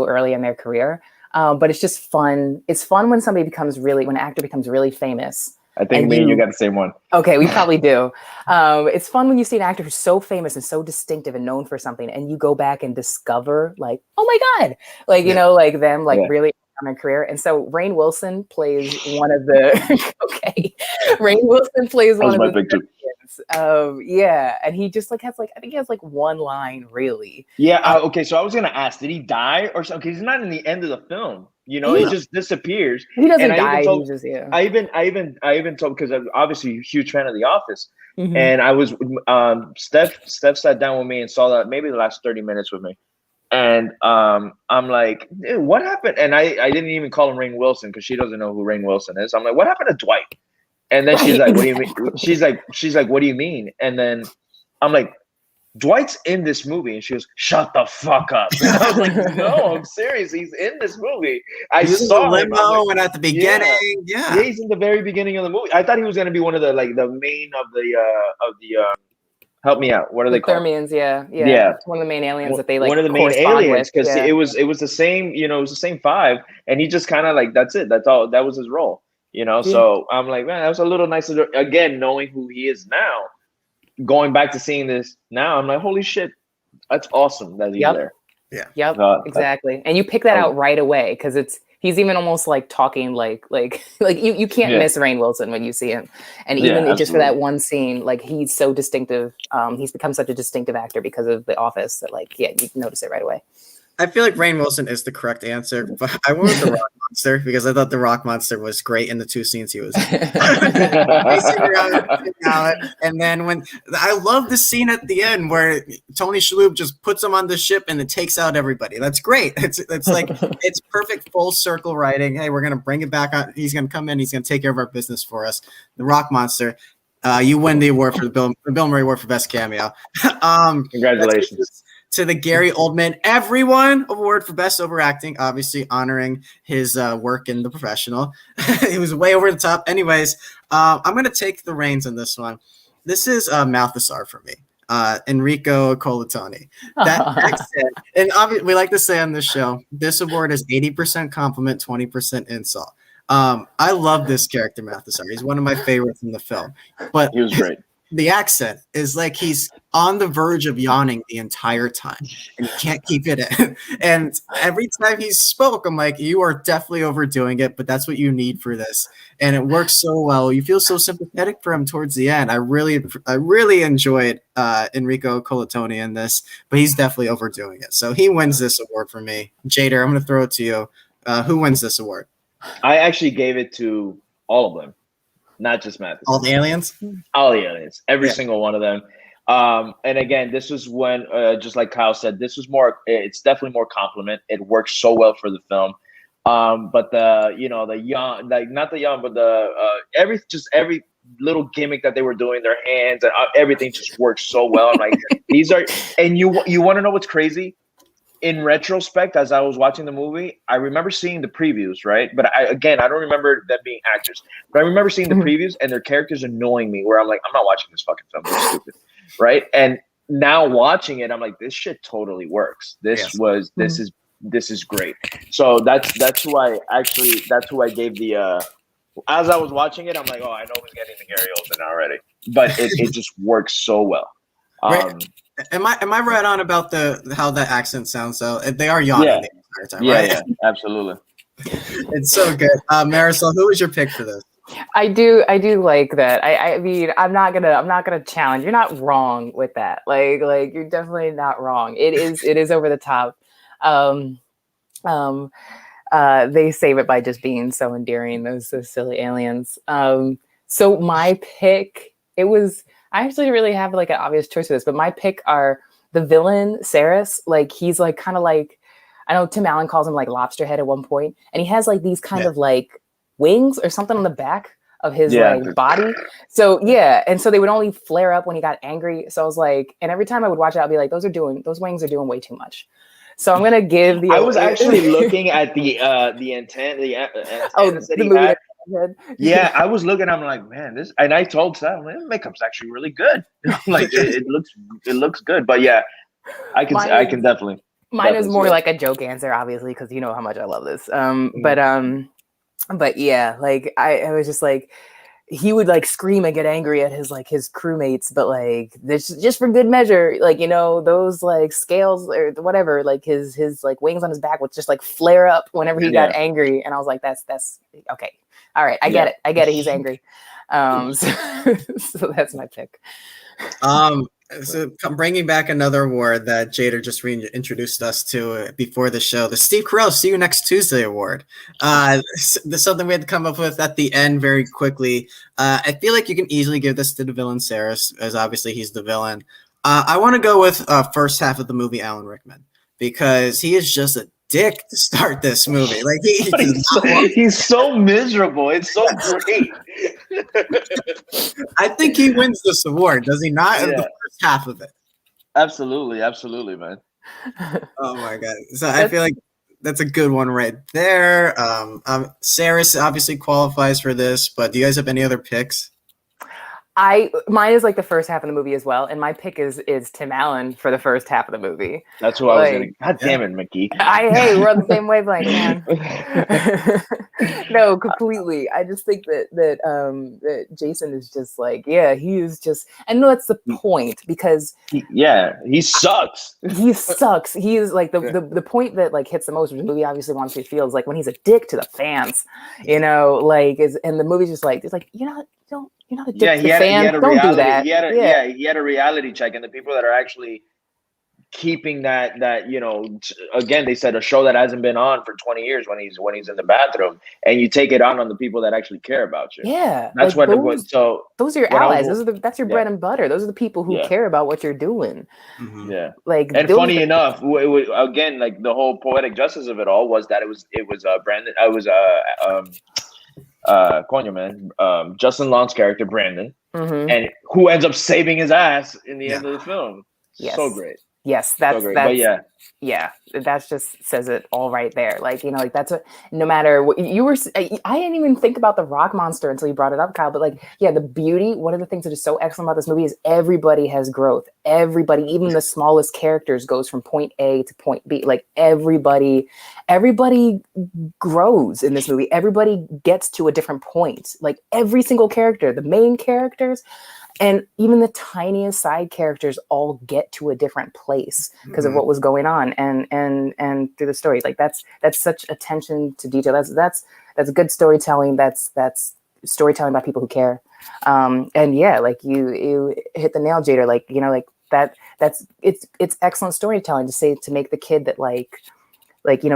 early in their career. But it's just fun. It's fun when when an actor becomes really famous. I think you got the same one. Okay, we probably do. It's fun when you see an actor who's so famous and so distinctive and known for something, and you go back and discover, like, oh my God, like, you know, like them, like really on their career. And so Rainn Wilson plays one of the, Rainn Wilson plays one of the and he just like has like, I think he has like one line really. Yeah. Okay. So I was going to ask, did he die or something? He's not in the end of the film. You know, he just disappears. He doesn't die. I even told, because I'm obviously a huge fan of The Office, and I was Steph sat down with me and saw that maybe the last 30 minutes with me, and I'm like, dude, what happened? And I didn't even call him Rainn Wilson because she doesn't know who Rainn Wilson is. I'm like, what happened to Dwight? And then she's like, what do you mean? She's like, what do you mean? And then I'm like, Dwight's in this movie, and she goes, "Shut the fuck up!" And I was like, "No, I'm serious. He's in this movie. I saw him in the limo and at the beginning. Yeah, he's in the very beginning of the movie. I thought he was going to be one of the main of the help me out. What are they called? Thermians. Yeah. One of the main aliens that they like. One of the main aliens, because it was the same. You know, it was the same five, and he just kind of like, that's it. That's all. That was his role. You know, so I'm like, man, that was a little nicer. Again, knowing who he is now. Going back to seeing this now, I'm like, holy shit, that's awesome that he's there. Yeah. Yep. Exactly. And you pick that out right away because he's even almost like talking like you can't miss Rainn Wilson when you see him. And even just for that one scene, like he's so distinctive. He's become such a distinctive actor because of The Office that you notice it right away. I feel like Rainn Wilson is the correct answer, but I went with the Rock Monster because I thought the Rock Monster was great in the 2 scenes he was in. Racing around, and then when I love the scene at the end where Tony Shalhoub just puts him on the ship and it takes out everybody. That's great. It's like it's perfect full circle writing. Hey, we're gonna bring it back on. He's gonna come in. He's gonna take care of our business for us. The Rock Monster. You win the award for the Bill Murray Award for Best Cameo. Congratulations. To the Gary Oldman Everyone Award for Best Overacting, obviously honoring his work in The Professional. He was way over the top. Anyways, I'm going to take the reins on this one. This is Malthusar for me, Enrico Colantoni. That accent, and obviously, we like to say on this show, this award is 80% compliment, 20% insult. I love this character, Malthusar. He's one of my favorites in the film. But he was great. The accent is like he's on the verge of yawning the entire time, and he can't keep it in. And every time he spoke, I'm like, you are definitely overdoing it, but that's what you need for this. And it works so well. You feel so sympathetic for him towards the end. I really enjoyed Enrico Colantoni in this, but he's definitely overdoing it. So he wins this award for me. Jader, I'm going to throw it to you. Who wins this award? I actually gave it to all of them. Not just Matt. All the aliens? All the aliens. Every single one of them. And again, this was when, just like Kyle said, this was more, it's definitely more compliment. It works so well for the film. But the young, like not the young, but every little gimmick that they were doing, their hands and everything just works so well. I'm like, these are, and you want to know what's crazy? In retrospect, as I was watching the movie, I remember seeing the previews, right? But I don't remember them being actors. But I remember seeing the previews and their characters annoying me where I'm like, I'm not watching this fucking film. It's stupid, right? And now watching it, I'm like, this shit totally works. This is great. So that's who I gave the as I was watching it, I'm like, oh, I know who's getting the Gary Oldman already. But it just works so well. Am I right on about how that accent sounds though? They are yawning the entire time, right? Yeah, absolutely. It's so good. Marisol, who was your pick for this? I do like that. I mean, I'm not gonna challenge. You're not wrong with that. Like you're definitely not wrong. It is over the top. They save it by just being so endearing. Those silly aliens. So my pick, I actually didn't really have like an obvious choice for this, but my pick are the villain, Saris. Like he's like kind of like, I know Tim Allen calls him like lobster head at one point, and he has like these kind of like wings or something on the back of his like body. So and so they would only flare up when he got angry. So I was like, and every time I would watch it, I'd be like, those wings are doing way too much. So I'm gonna give the. I was actually looking at the antenna, that he had. Yeah, I was looking. I'm like, man, this. And I told Sal, man, makeup's actually really good. Like it looks good. But yeah, I can definitely. Mine is more like a joke answer, obviously, because you know how much I love this. But yeah, like I was just like, he would like scream and get angry at his crewmates, but like this just for good measure, like, you know, those like scales or whatever, like his like wings on his back would just like flare up whenever he got angry, and I was like, that's okay. All right, I get it. He's angry. So that's my pick. So bringing back another award that Jader just reintroduced us to before the show, the Steve Carell See You Next Tuesday Award. This is something we had to come up with at the end very quickly. I feel like you can easily give this to the villain, Saris, as obviously he's the villain. I want to go with first half of the movie, Alan Rickman, because he is just a dick to start this movie. Like he's so miserable. It's so great. I think he wins this award, does he not? The first half of it. Absolutely, man. Oh my god! So I feel like that's a good one right there. Saris obviously qualifies for this, but do you guys have any other picks? Mine is like the first half of the movie as well, and my pick is Tim Allen for the first half of the movie. That's who I was going to. God damn it, McKee. Hey, we're on the same wavelength, man. No, completely. I just think that Jason is just like, he is just, and no, that's the point, because he sucks. He sucks. He is like the point that like hits the most, which the movie obviously wants to feel, is like when he's a dick to the fans, you know, like and the movie's just like, it's like, you're not a dick to the fans. Don't do that. He had a reality check, and the people that are actually keeping that again, they said a show that hasn't been on for 20 years when he's in the bathroom, and you take it on the people that actually care about you. Yeah, that's like those are your allies. That's your bread and butter. Those are the people who care about what you're doing. Mm-hmm. Yeah, like, and funny enough, again, like the whole poetic justice of it all was that it was Brandon. I was Justin Long's character Brandon, and who ends up saving his ass in the end of the film. Yes. So great. Yes, that's so great. But yeah, that just says it all right there. Like, like that's no matter what you were. I didn't even think about the rock monster until you brought it up, Kyle. But like, the beauty. One of the things that is so excellent about this movie is everybody has growth. Everybody, even the smallest characters, goes from point A to point B. Like everybody grows in this movie. Everybody gets to a different point. Like every single character, the main characters. And even the tiniest side characters all get to a different place because of what was going on and through the story. Like that's such attention to detail. That's good storytelling. That's storytelling by people who care. And like you hit the nail, Jader. Like, it's excellent storytelling to make the kid that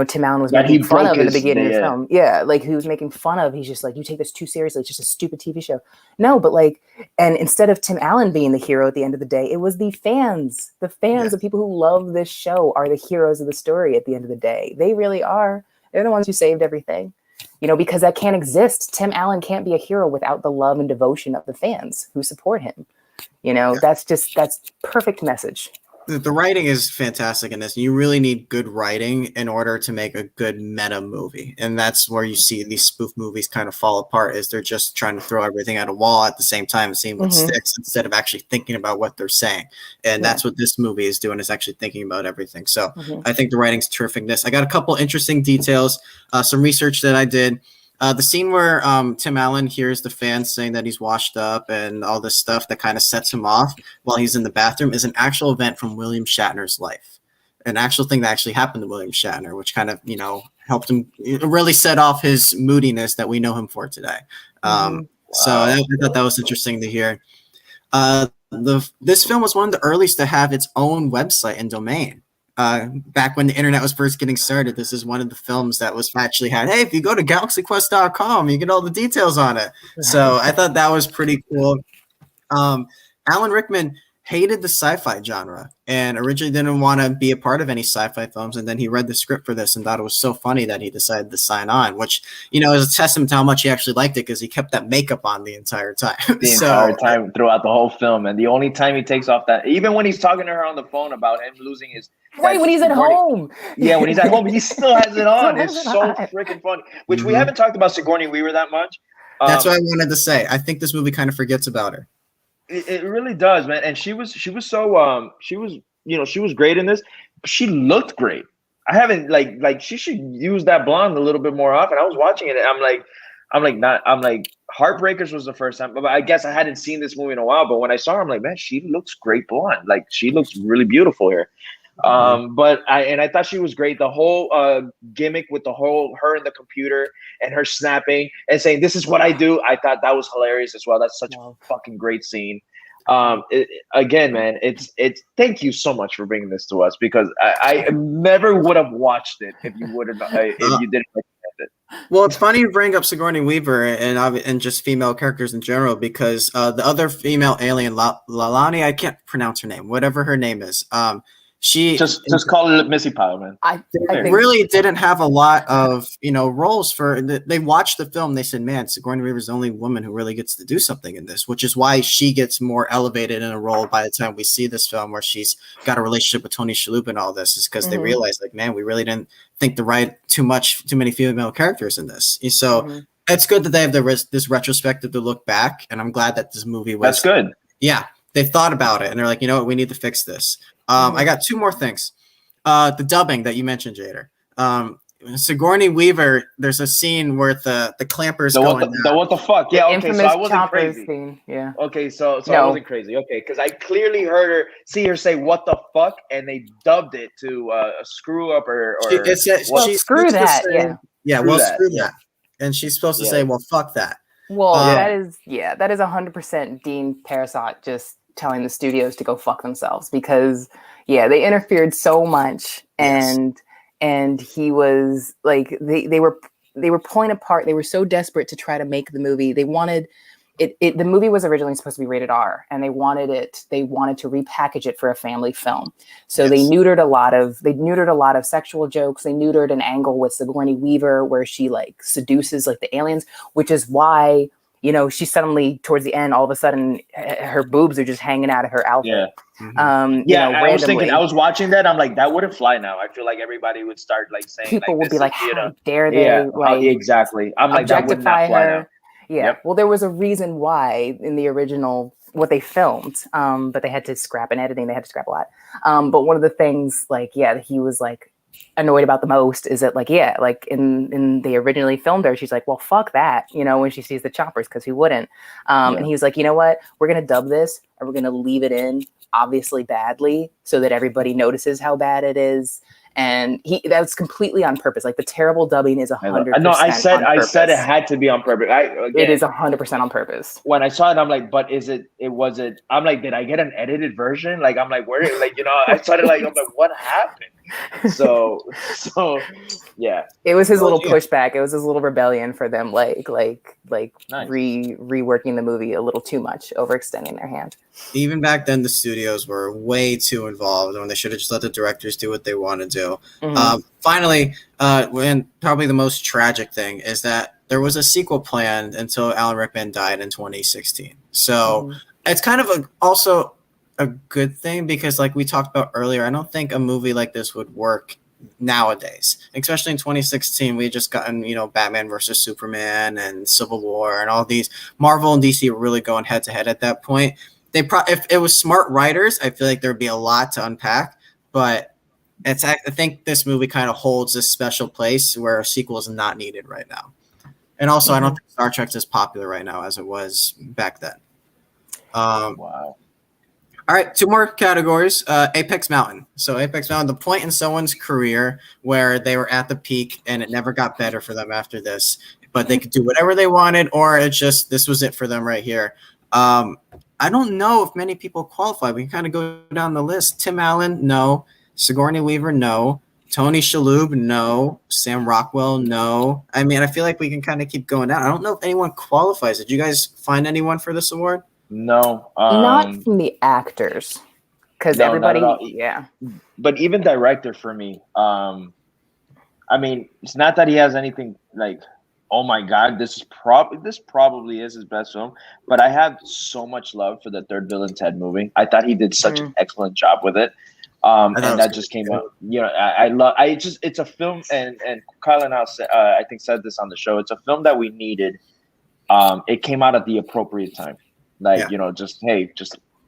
Tim Allen was making fun of in the beginning of the film. Yeah, like he was making fun of. He's just like, you take this too seriously. It's just a stupid TV show. No, but and instead of Tim Allen being the hero at the end of the day, it was the fans. The fans, the people who love this show, are the heroes of the story at the end of the day. They really are. They're the ones who saved everything. Because that can't exist. Tim Allen can't be a hero without the love and devotion of the fans who support him. That's perfect message. The writing is fantastic in this. You really need good writing in order to make a good meta movie. And that's where you see these spoof movies kind of fall apart, is they're just trying to throw everything at a wall at the same time and seeing what sticks instead of actually thinking about what they're saying. And that's what this movie is doing, is actually thinking about everything. So I think the writing's terrific. I got a couple interesting details, some research that I did. The scene where Tim Allen hears the fans saying that he's washed up and all this stuff that kind of sets him off while he's in the bathroom is an actual event from William Shatner's life. An actual thing that actually happened to William Shatner, which kind of, helped him really set off his moodiness that we know him for today. So I thought that was interesting to hear. This film was one of the earliest to have its own website and domain. Back when the internet was first getting started, this is one of the films that was actually had, hey, if you go to galaxyquest.com, you get all the details on it. So I thought that was pretty cool. Alan Rickman hated the sci-fi genre and originally didn't want to be a part of any sci-fi films. And then he read the script for this and thought it was so funny that he decided to sign on, which, is a testament to how much he actually liked it, because he kept that makeup on the entire time. Entire time throughout the whole film. And the only time he takes off that, even when he's talking to her on the phone about him losing his... Right, when he's at home. Yeah, when he's at home, he still has it on. It's so freaking funny. Which we haven't talked about Sigourney Weaver that much. That's what I wanted to say. I think this movie kind of forgets about her. It really does, man. And she was so she was great in this. She looked great. I haven't like she should use that blonde a little bit more often. I was watching it and I'm like Heartbreakers was the first time, but I guess I hadn't seen this movie in a while. But when I saw her, I'm like, man, she looks great blonde. Like she looks really beautiful here. But I thought she was great. The whole gimmick with the whole her in the computer and her snapping and saying, "This is what I do." I thought that was hilarious as well. That's such a fucking great scene. Again, man, it's thank you so much for bringing this to us, because I never would have watched it if you wouldn't if you didn't recommend it. Well, it's funny you bring up Sigourney Weaver and just female characters in general, because the other female alien, Lalani, I can't pronounce her name, whatever her name is. She just call it Missy Pyle, man. I really didn't have a lot of roles for. They watched the film. They said, "Man, Sigourney Weaver's the only woman who really gets to do something in this," which is why she gets more elevated in a role by the time we see this film, where she's got a relationship with Tony Shalhoub and all this. Is because they realize, like, man, we really didn't think too many female characters in this. So it's good that they have this retrospective to look back, and I'm glad that this movie was. That's good. Yeah, they thought about it, and they're like, you know what, we need to fix this. I got two more things. The dubbing that you mentioned, Jader. Sigourney Weaver, there's a scene where the clampers going down. What the fuck? Yeah, okay, so I wasn't crazy. Scene. Yeah. Okay, so I wasn't crazy. Okay, because I clearly heard her say "what the fuck," and they dubbed it to a screw up or screw that. Screw that. And she's supposed to say, "Well, fuck that." Well, that is 100% Dean Parasot just telling the studios to go fuck themselves, because Yeah, they interfered so much, and he was like, they were pulling apart. They were so desperate to try to make the movie. They wanted it. The movie was originally supposed to be rated R, and they wanted to repackage it for a family film. So they neutered a lot of sexual jokes. They neutered an angle with Sigourney Weaver where she like seduces like the aliens, which is why, you know, she suddenly towards the end, all of a sudden her boobs are just hanging out of her outfit. I was thinking, I was watching that. I'm like, that wouldn't fly now. I feel like everybody would start like saying, people like, would be like, you know, how dare they like exactly. I'm like, that would not fly now. Yeah. Yep. Well, there was a reason why in the original what they filmed, but they had to scrap in editing. They had to scrap a lot. But one of the things, like, he was like annoyed about the most is that, like, like in they originally filmed her, she's like, well, fuck that, you know, when she sees the choppers, because who wouldn't? And he was like, you know what? We're gonna dub this and we're gonna leave it in obviously badly so that everybody notices how bad it is. And that's completely on purpose. Like the terrible dubbing is 100%. No, I said it had to be on purpose. It is 100% on purpose. When I saw it, I'm like, but I'm like, did I get an edited version? Like, I'm like, where, like, you know, I started like, I'm like, what happened? So yeah. It was his little pushback. It was his little rebellion for them, like nice. Reworking the movie a little too much, overextending their hand. Even back then, the studios were way too involved when they should have just let the directors do what they want to do. Finally, when probably the most tragic thing is that there was a sequel planned until Alan Rickman died in 2016. So it's kind of also a good thing because, like we talked about earlier, I don't think a movie like this would work nowadays, especially in 2016. We had just gotten, you know, Batman versus Superman and Civil War, and all these. Marvel and DC were really going head to head at that point. If it was smart writers, I feel like there'd be a lot to unpack, but I think this movie kind of holds this special place where a sequel is not needed right now. And also, I don't think Star Trek's as popular right now as it was back then. Wow. All right, 2 more categories. Apex Mountain. So Apex Mountain, the point in someone's career where they were at the peak and it never got better for them after this, but they could do whatever they wanted, or it's just this was it for them right here. I don't know if many people qualify. We can kind of go down the list. Tim Allen, no. Sigourney Weaver, no. Tony Shalhoub, no. Sam Rockwell, no. I mean, I feel like we can kind of keep going down. I don't know if anyone qualifies. Did you guys find anyone for this award? No. Not from the actors. Because everybody, But even director for me, I mean, it's not that he has anything like, oh my God, this probably is his best film. But I have so much love for the third Bill and Ted movie. I thought he did such an excellent job with it. And that just came out. You know, it's a film, and Kyle and I think said this on the show. It's a film that we needed. It came out at the appropriate time. Like, you know, just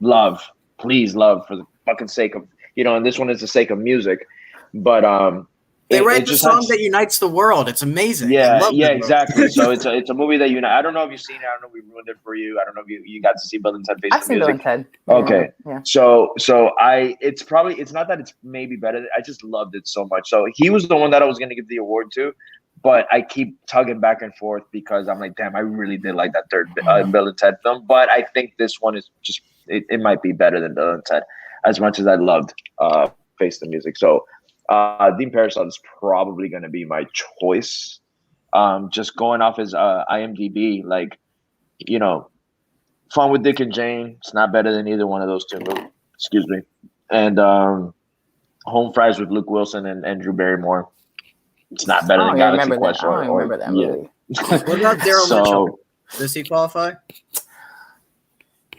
love, please love for the fucking sake of, you know, and this one is the sake of music. But they write the song that unites the world. It's amazing. Yeah, exactly. So it's a movie that I don't know if you've seen it. I don't know if we ruined it for you. I don't know if you got to see Bill and Ted Face the Music. I've seen Bill and Ted. Okay. Yeah. So it's not that it's maybe better. I just loved it so much. So he was the one that I was going to give the award to, but I keep tugging back and forth because I'm like, damn, I really did like that third Bill and Ted film. But I think this one is just it might be better than Bill and Ted as much as I loved Face the Music. So Dean Parasol is probably going to be my choice. Just going off his IMDb, like, you know, Fun with Dick and Jane. It's not better than either one of those two movies. Excuse me. And Home Fries with Luke Wilson and Drew Barrymore. It's not better than Galaxy Quest. I don't remember that movie. What about Daryl Mitchell? Does he qualify?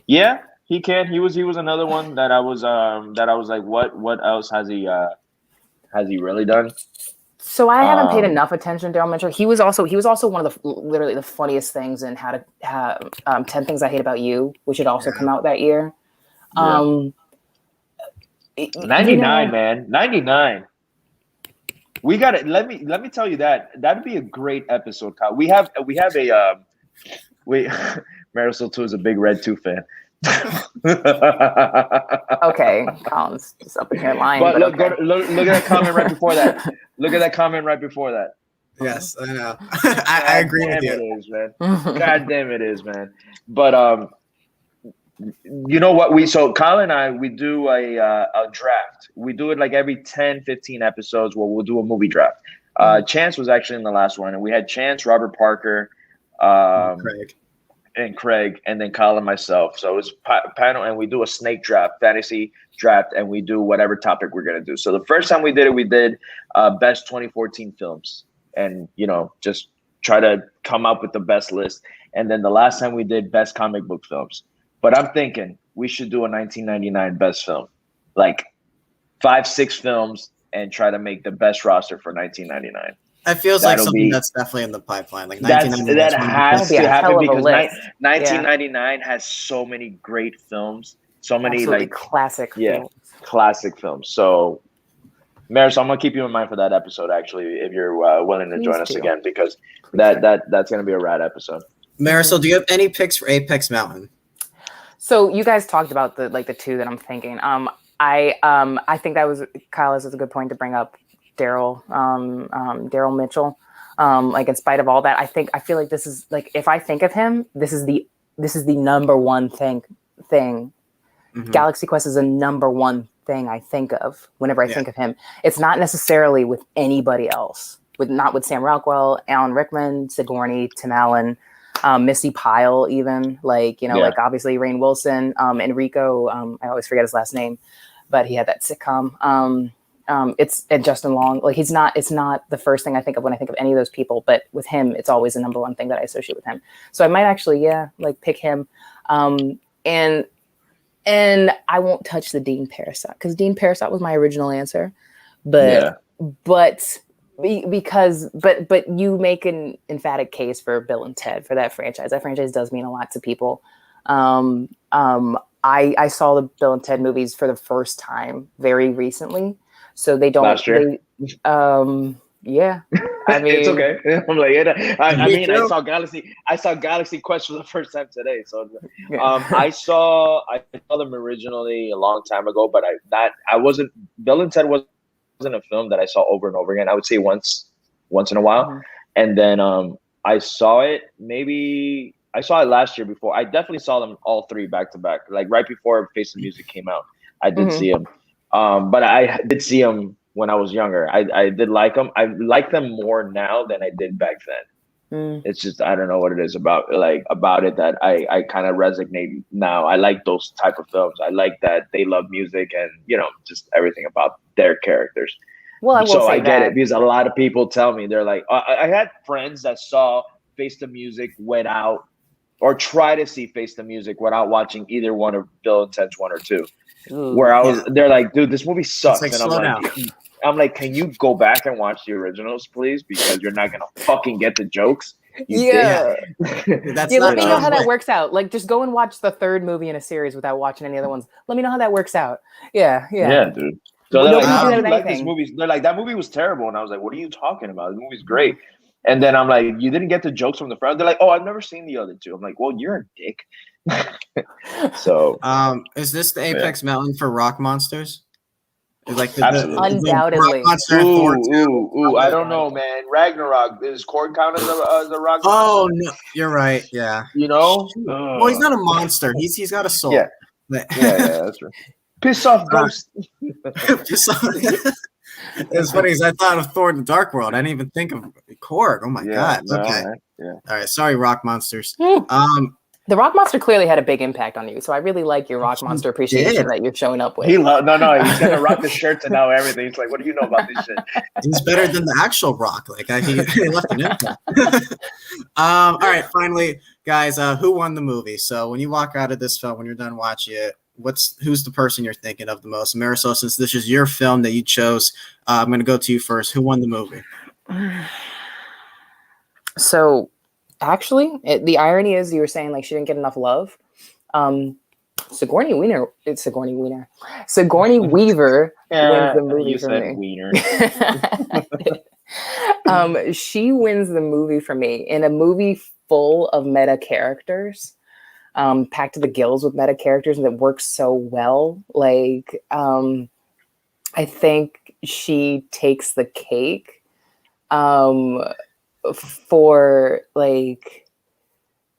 Yeah, he can. He was another one that I was like, what else has he really done? So I haven't paid enough attention to Daryl Mitchell. He was also one of the literally the funniest things in 10 Things I Hate About You, which had also come out that year. 99, man. 99. We got it. Let me tell you that'd be a great episode, Kyle. We have Marisol too is a big Red 2 fan. Okay, Colin's just up in here lying. But look at that comment right before that. Look at that comment right before that. Yes, I know. I agree with you. It is, man. God damn it is, man. But You know what? So Kyle and I, we do a draft. We do it like every 10, 15 episodes where we'll do a movie draft. Chance was actually in the last one, and we had Chance, Robert Parker, Craig, and then Kyle and myself. So it was panel, and we do a snake draft, fantasy draft, and we do whatever topic we're going to do. So the first time we did it, we did best 2014 films, and, just try to come up with the best list. And then the last time we did best comic book films. But I'm thinking we should do a 1999 best film, like 5-6 films, and try to make the best roster for 1999. That feels like something that's definitely in the pipeline. Like 1999, that has to happen because 1999 has so many great films, so many absolutely classic films. Classic films. So, Marisol, I'm gonna keep you in mind for that episode. Actually, if you're willing to join us again, because that's gonna be a rad episode. Marisol, do you have any picks for Apex Mountain? So you guys talked about the two that I'm thinking. I think that was Kyle. This is a good point to bring up. Daryl Mitchell. Like, in spite of all that, I feel like this is like, if I think of him, this is the number one thing. Mm-hmm. Galaxy Quest is the number one thing I think of whenever I think of him. It's not necessarily with anybody else. Not with Sam Rockwell, Alan Rickman, Sigourney, Tim Allen. Misty Pyle, even like obviously Rainn Wilson, Enrico. I always forget his last name, but he had that sitcom. And Justin Long. Like, it's not the first thing I think of when I think of any of those people, but with him, it's always the number one thing that I associate with him. So I might actually, pick him. And I won't touch the Dean Parasite, because Dean Parasite was my original answer, but you make an emphatic case for Bill and Ted for that franchise. That franchise does mean a lot to people. I saw the Bill and Ted movies for the first time very recently, so they don't. Last year. Yeah. I mean, it's okay. I'm like, I saw Galaxy. I saw Galaxy Quest for the first time today. So, I saw them originally a long time ago, but I wasn't. Bill and Ted wasn't a film that I saw over and over again. I would say once in a while, mm-hmm. And then I saw it. Maybe I saw it last year before. I definitely saw them all three back to back, like right before Face the Music came out. I did see them, but I did see them when I was younger. I did like them. I like them more now than I did back then. It's just, I don't know what it is about it that I kind of resonate now. I like those type of films. I like that they love music and, just everything about their characters. Well, I get it, because a lot of people tell me, they're like, I had friends that saw Face the Music without, or try to see Face the Music without watching either one of Bill and Ted's 1 or 2. Ooh, they're like, dude, this movie sucks. Like, and I'm like, can you go back and watch the originals, please? Because you're not gonna fucking get the jokes. Let me know how that works out. Like, just go and watch the third movie in a series without watching any other ones. Let me know how that works out. Yeah, dude. So they're like, this movie. They're like, that movie was terrible, and I was like, what are you talking about? The movie's great. And then I'm like, you didn't get the jokes from the front. They're like, oh, I've never seen the other two. I'm like, well, you're a dick. So, is this the Apex Mountain for rock monsters? Like undoubtedly. I don't know, man. Ragnarok, is Korg count as a rock? Oh no, you're right. Yeah. Well, he's not a monster. He's got a soul. Yeah, that's right. Piss off, ghost. Piss off. It's funny because I thought of Thor in the Dark World. I didn't even think of Korg. Oh my god. Okay. Yeah. All right. Sorry, rock monsters. The Rock Monster clearly had a big impact on you, so I really like your Rock Monster appreciation that you're showing up with. He's gonna rock the shirts and now everything. He's like, what do you know about this shit? He's better than the actual Rock. Like, he left an impact. All right, finally, guys, who won the movie? So when you walk out of this film, when you're done watching it, who's the person you're thinking of the most? Marisol, since this is your film that you chose, I'm going to go to you first. Who won the movie? So, actually, the irony is you were saying like she didn't get enough love. Sigourney Weaver wins the movie for me. She wins the movie for me in a movie full of meta characters, packed to the gills with meta characters, and that works so well. Like, I think she takes the cake for like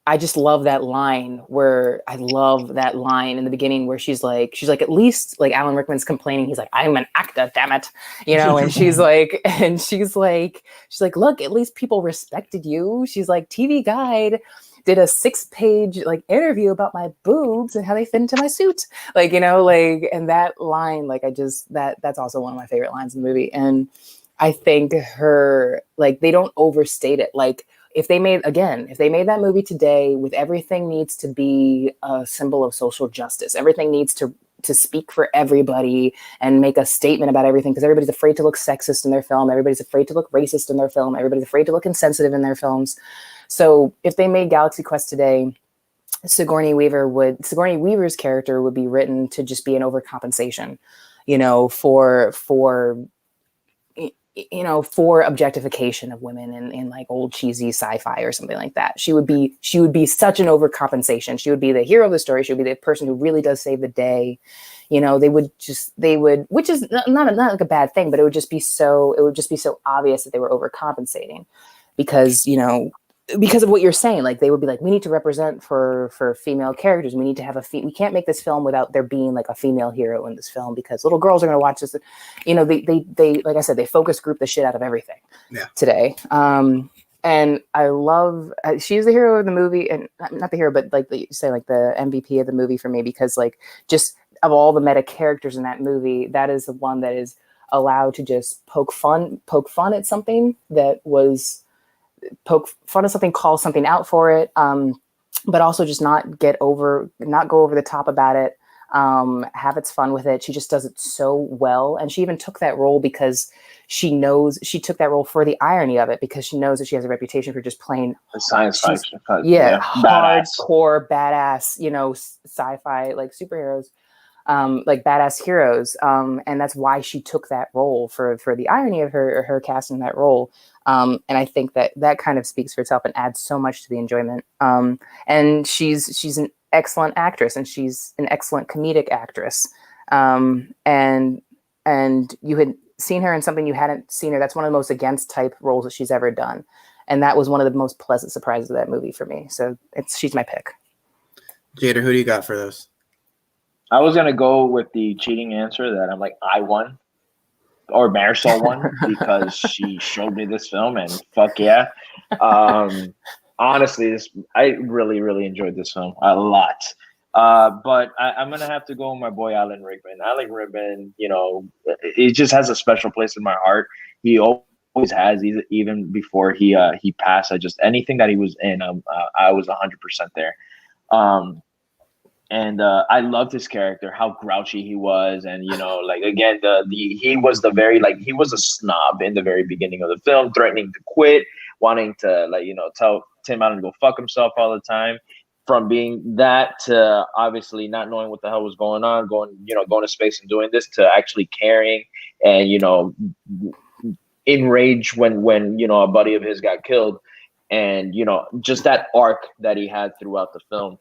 I just love that line where I love that line in the beginning where she's like, at least like Alan Rickman's complaining. He's like, I'm an actor, damn it. You know, and she's like, look, at least people respected you. She's like, TV Guide did a 6-page like interview about my boobs and how they fit into my suit. Like, you know, like, and that line, like, that's also one of my favorite lines in the movie. And I think her, like, they don't overstate it. Like, if they made that movie today, with everything needs to be a symbol of social justice. Everything needs to speak for everybody and make a statement about everything, because everybody's afraid to look sexist in their film. Everybody's afraid to look racist in their film. Everybody's afraid to look insensitive in their films. So if they made Galaxy Quest today, Sigourney Weaver's character would be written to just be an overcompensation, you know, for objectification of women in like old cheesy sci-fi or something like that. She would be such an overcompensation. She would be the hero of the story. She would be the person who really does save the day. You know, they would, which is not like a bad thing, but it would just be so obvious that they were overcompensating because of what you're saying. Like, they would be like, we need to represent for female characters. We need to have we can't make this film without there being like a female hero in this film, because little girls are going to watch this. You know, they like I said, they focus group the shit out of everything today. And I love, she's the hero of the movie, and not the hero, but like the MVP of the movie for me, because like, just of all the meta characters in that movie, that is the one that is allowed to just poke fun at something that was, call something out for it, but also just not go over the top about it, have its fun with it. She just does it so well. And she even took that role because she took that role for the irony of it, because she knows that she has a reputation for just playing science fiction. Hardcore badass, you know, sci-fi, like superheroes, like badass heroes. And that's why she took that role for the irony of her casting that role. And I think that kind of speaks for itself and adds so much to the enjoyment. And she's an excellent actress, and she's an excellent comedic actress. And you had seen her in something you hadn't seen her. That's one of the most against type roles that she's ever done. And that was one of the most pleasant surprises of that movie for me. So she's my pick. Jader, who do you got for this? I was going to go with the cheating answer that I'm like, I won. Or Marisol won, because she showed me this film, and fuck yeah. Honestly, I really, really enjoyed this film a lot. But I'm going to have to go with my boy Alan Rickman. Alan Rickman, you know, it just has a special place in my heart. He always has, even before he passed. Anything that he was in, I was 100% there. And I loved his character, how grouchy he was. And, you know, like, again, he was he was a snob in the very beginning of the film, threatening to quit, wanting to, like, you know, tell Tim Allen to go fuck himself all the time. From being that to obviously not knowing what the hell was going on, going to space and doing this, to actually caring and, you know, enraged when, you know, a buddy of his got killed. And, you know, just that arc that he had throughout the film.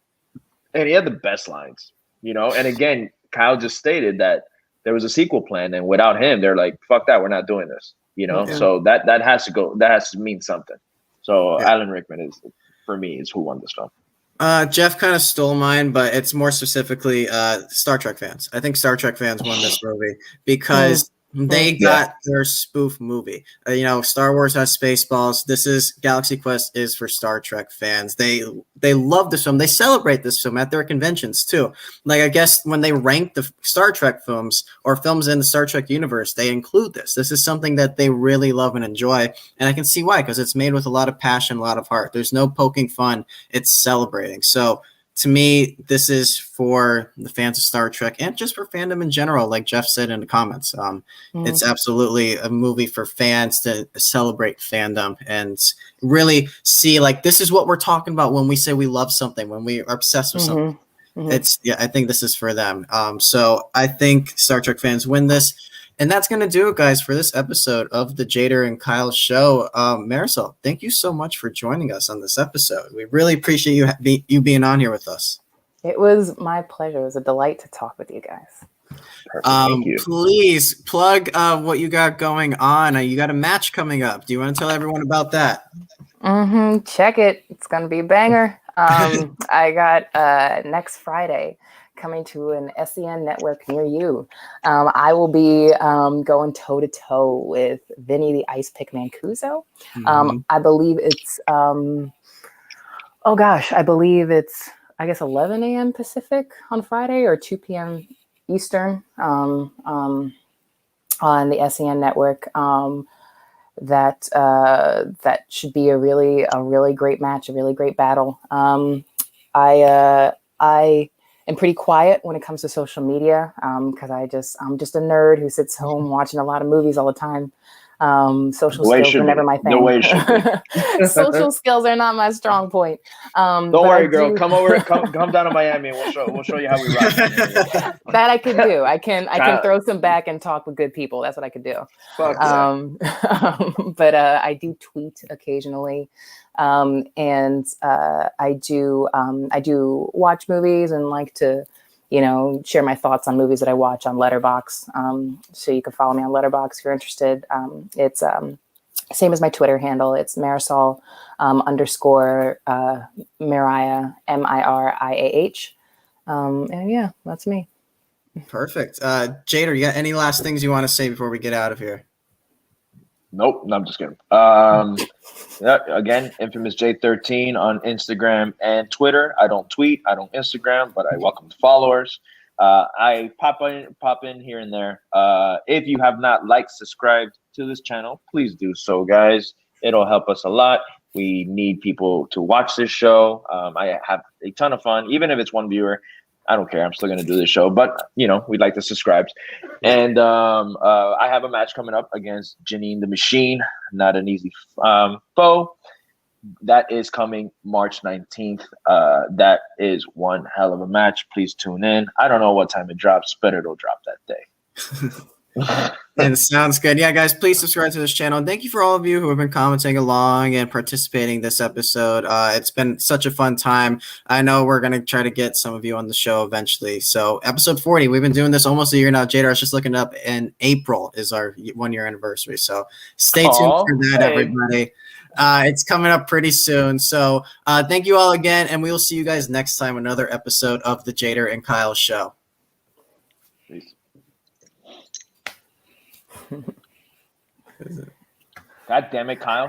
And he had the best lines, you know. And again, Kyle just stated that there was a sequel plan, and without him, they're like, "Fuck that, we're not doing this," you know. Yeah. So that has to go. That has to mean something. So Alan Rickman is who won this film. Jeff kind of stole mine, but it's more specifically Star Trek fans. I think Star Trek fans won this movie because they got their spoof movie. You know, Star Wars has Spaceballs. This is Galaxy Quest is for Star Trek fans. They love this film. They celebrate this film at their conventions too. Like, I guess when they rank the Star Trek films or films in the Star Trek universe, they include this. This is something that they really love and enjoy. And I can see why, because it's made with a lot of passion, a lot of heart. There's no poking fun. It's celebrating. So to me, this is for the fans of Star Trek and just for fandom in general, like Jeff said in the comments. It's absolutely a movie for fans to celebrate fandom and really see, like, this is what we're talking about when we say we love something, when we are obsessed with something. I think this is for them. So I think Star Trek fans win this. And that's going to do it, guys, for this episode of the Jader and Kyle show. Marisol, thank you so much for joining us on this episode. We really appreciate you being on here with us. It was my pleasure. It was a delight to talk with you guys. Thank you. Please plug what you got going on. You got a match coming up. Do you want to tell everyone about that? Check it. It's going to be a banger. I got next Friday coming to an SEN network near you. I will be going toe to toe with Vinny the Ice Pick Mancuso. I believe it's I guess 11 a.m. Pacific on Friday or 2 p.m. Eastern on the SEN network. That should be a really great match, a really great battle. I am pretty quiet when it comes to social media because I'm just a nerd who sits home watching a lot of movies all the time. Social skills are never my thing. The way it should be. Social skills are not my strong point. Don't worry, girl. Come down to Miami, and we'll show you how we rock. That I can do. I can throw some back and talk with good people. That's what I could do. Fuck yeah. But I do tweet occasionally, and I do watch movies and like to, share my thoughts on movies that I watch on Letterboxd. So you can follow me on Letterboxd if you're interested. It's same as my Twitter handle. It's Marisol _ Mariah MIRIAH. And yeah, that's me. Perfect. Jader, you got any last things you want to say before we get out of here? Nope. No, I'm just kidding. Yeah, again, infamous J13 on Instagram and Twitter. I don't tweet, I don't Instagram, but I welcome followers. I pop in here and there. If you have not subscribed to this channel, please do so, guys. It'll help us a lot. We need people to watch this show. I have a ton of fun, even if it's one viewer. I don't care. I'm still going to do this show, but we'd like the subscribes. And I have a match coming up against Janine the Machine. Not an easy foe. That is coming March 19th. That is one hell of a match. Please tune in. I don't know what time it drops, but it'll drop that day. And sounds good. Yeah, guys, please subscribe to this channel. And thank you for all of you who have been commenting along and participating this episode. It's been such a fun time. I know we're going to try to get some of you on the show eventually. So episode 40, we've been doing this almost a year now. Jader, I was just looking it up, and April is our 1 year anniversary. So stay tuned for that, everybody. It's coming up pretty soon. So thank you all again, and we will see you guys next time, another episode of the Jader and Kyle Show. Peace. God damn it, Kyle.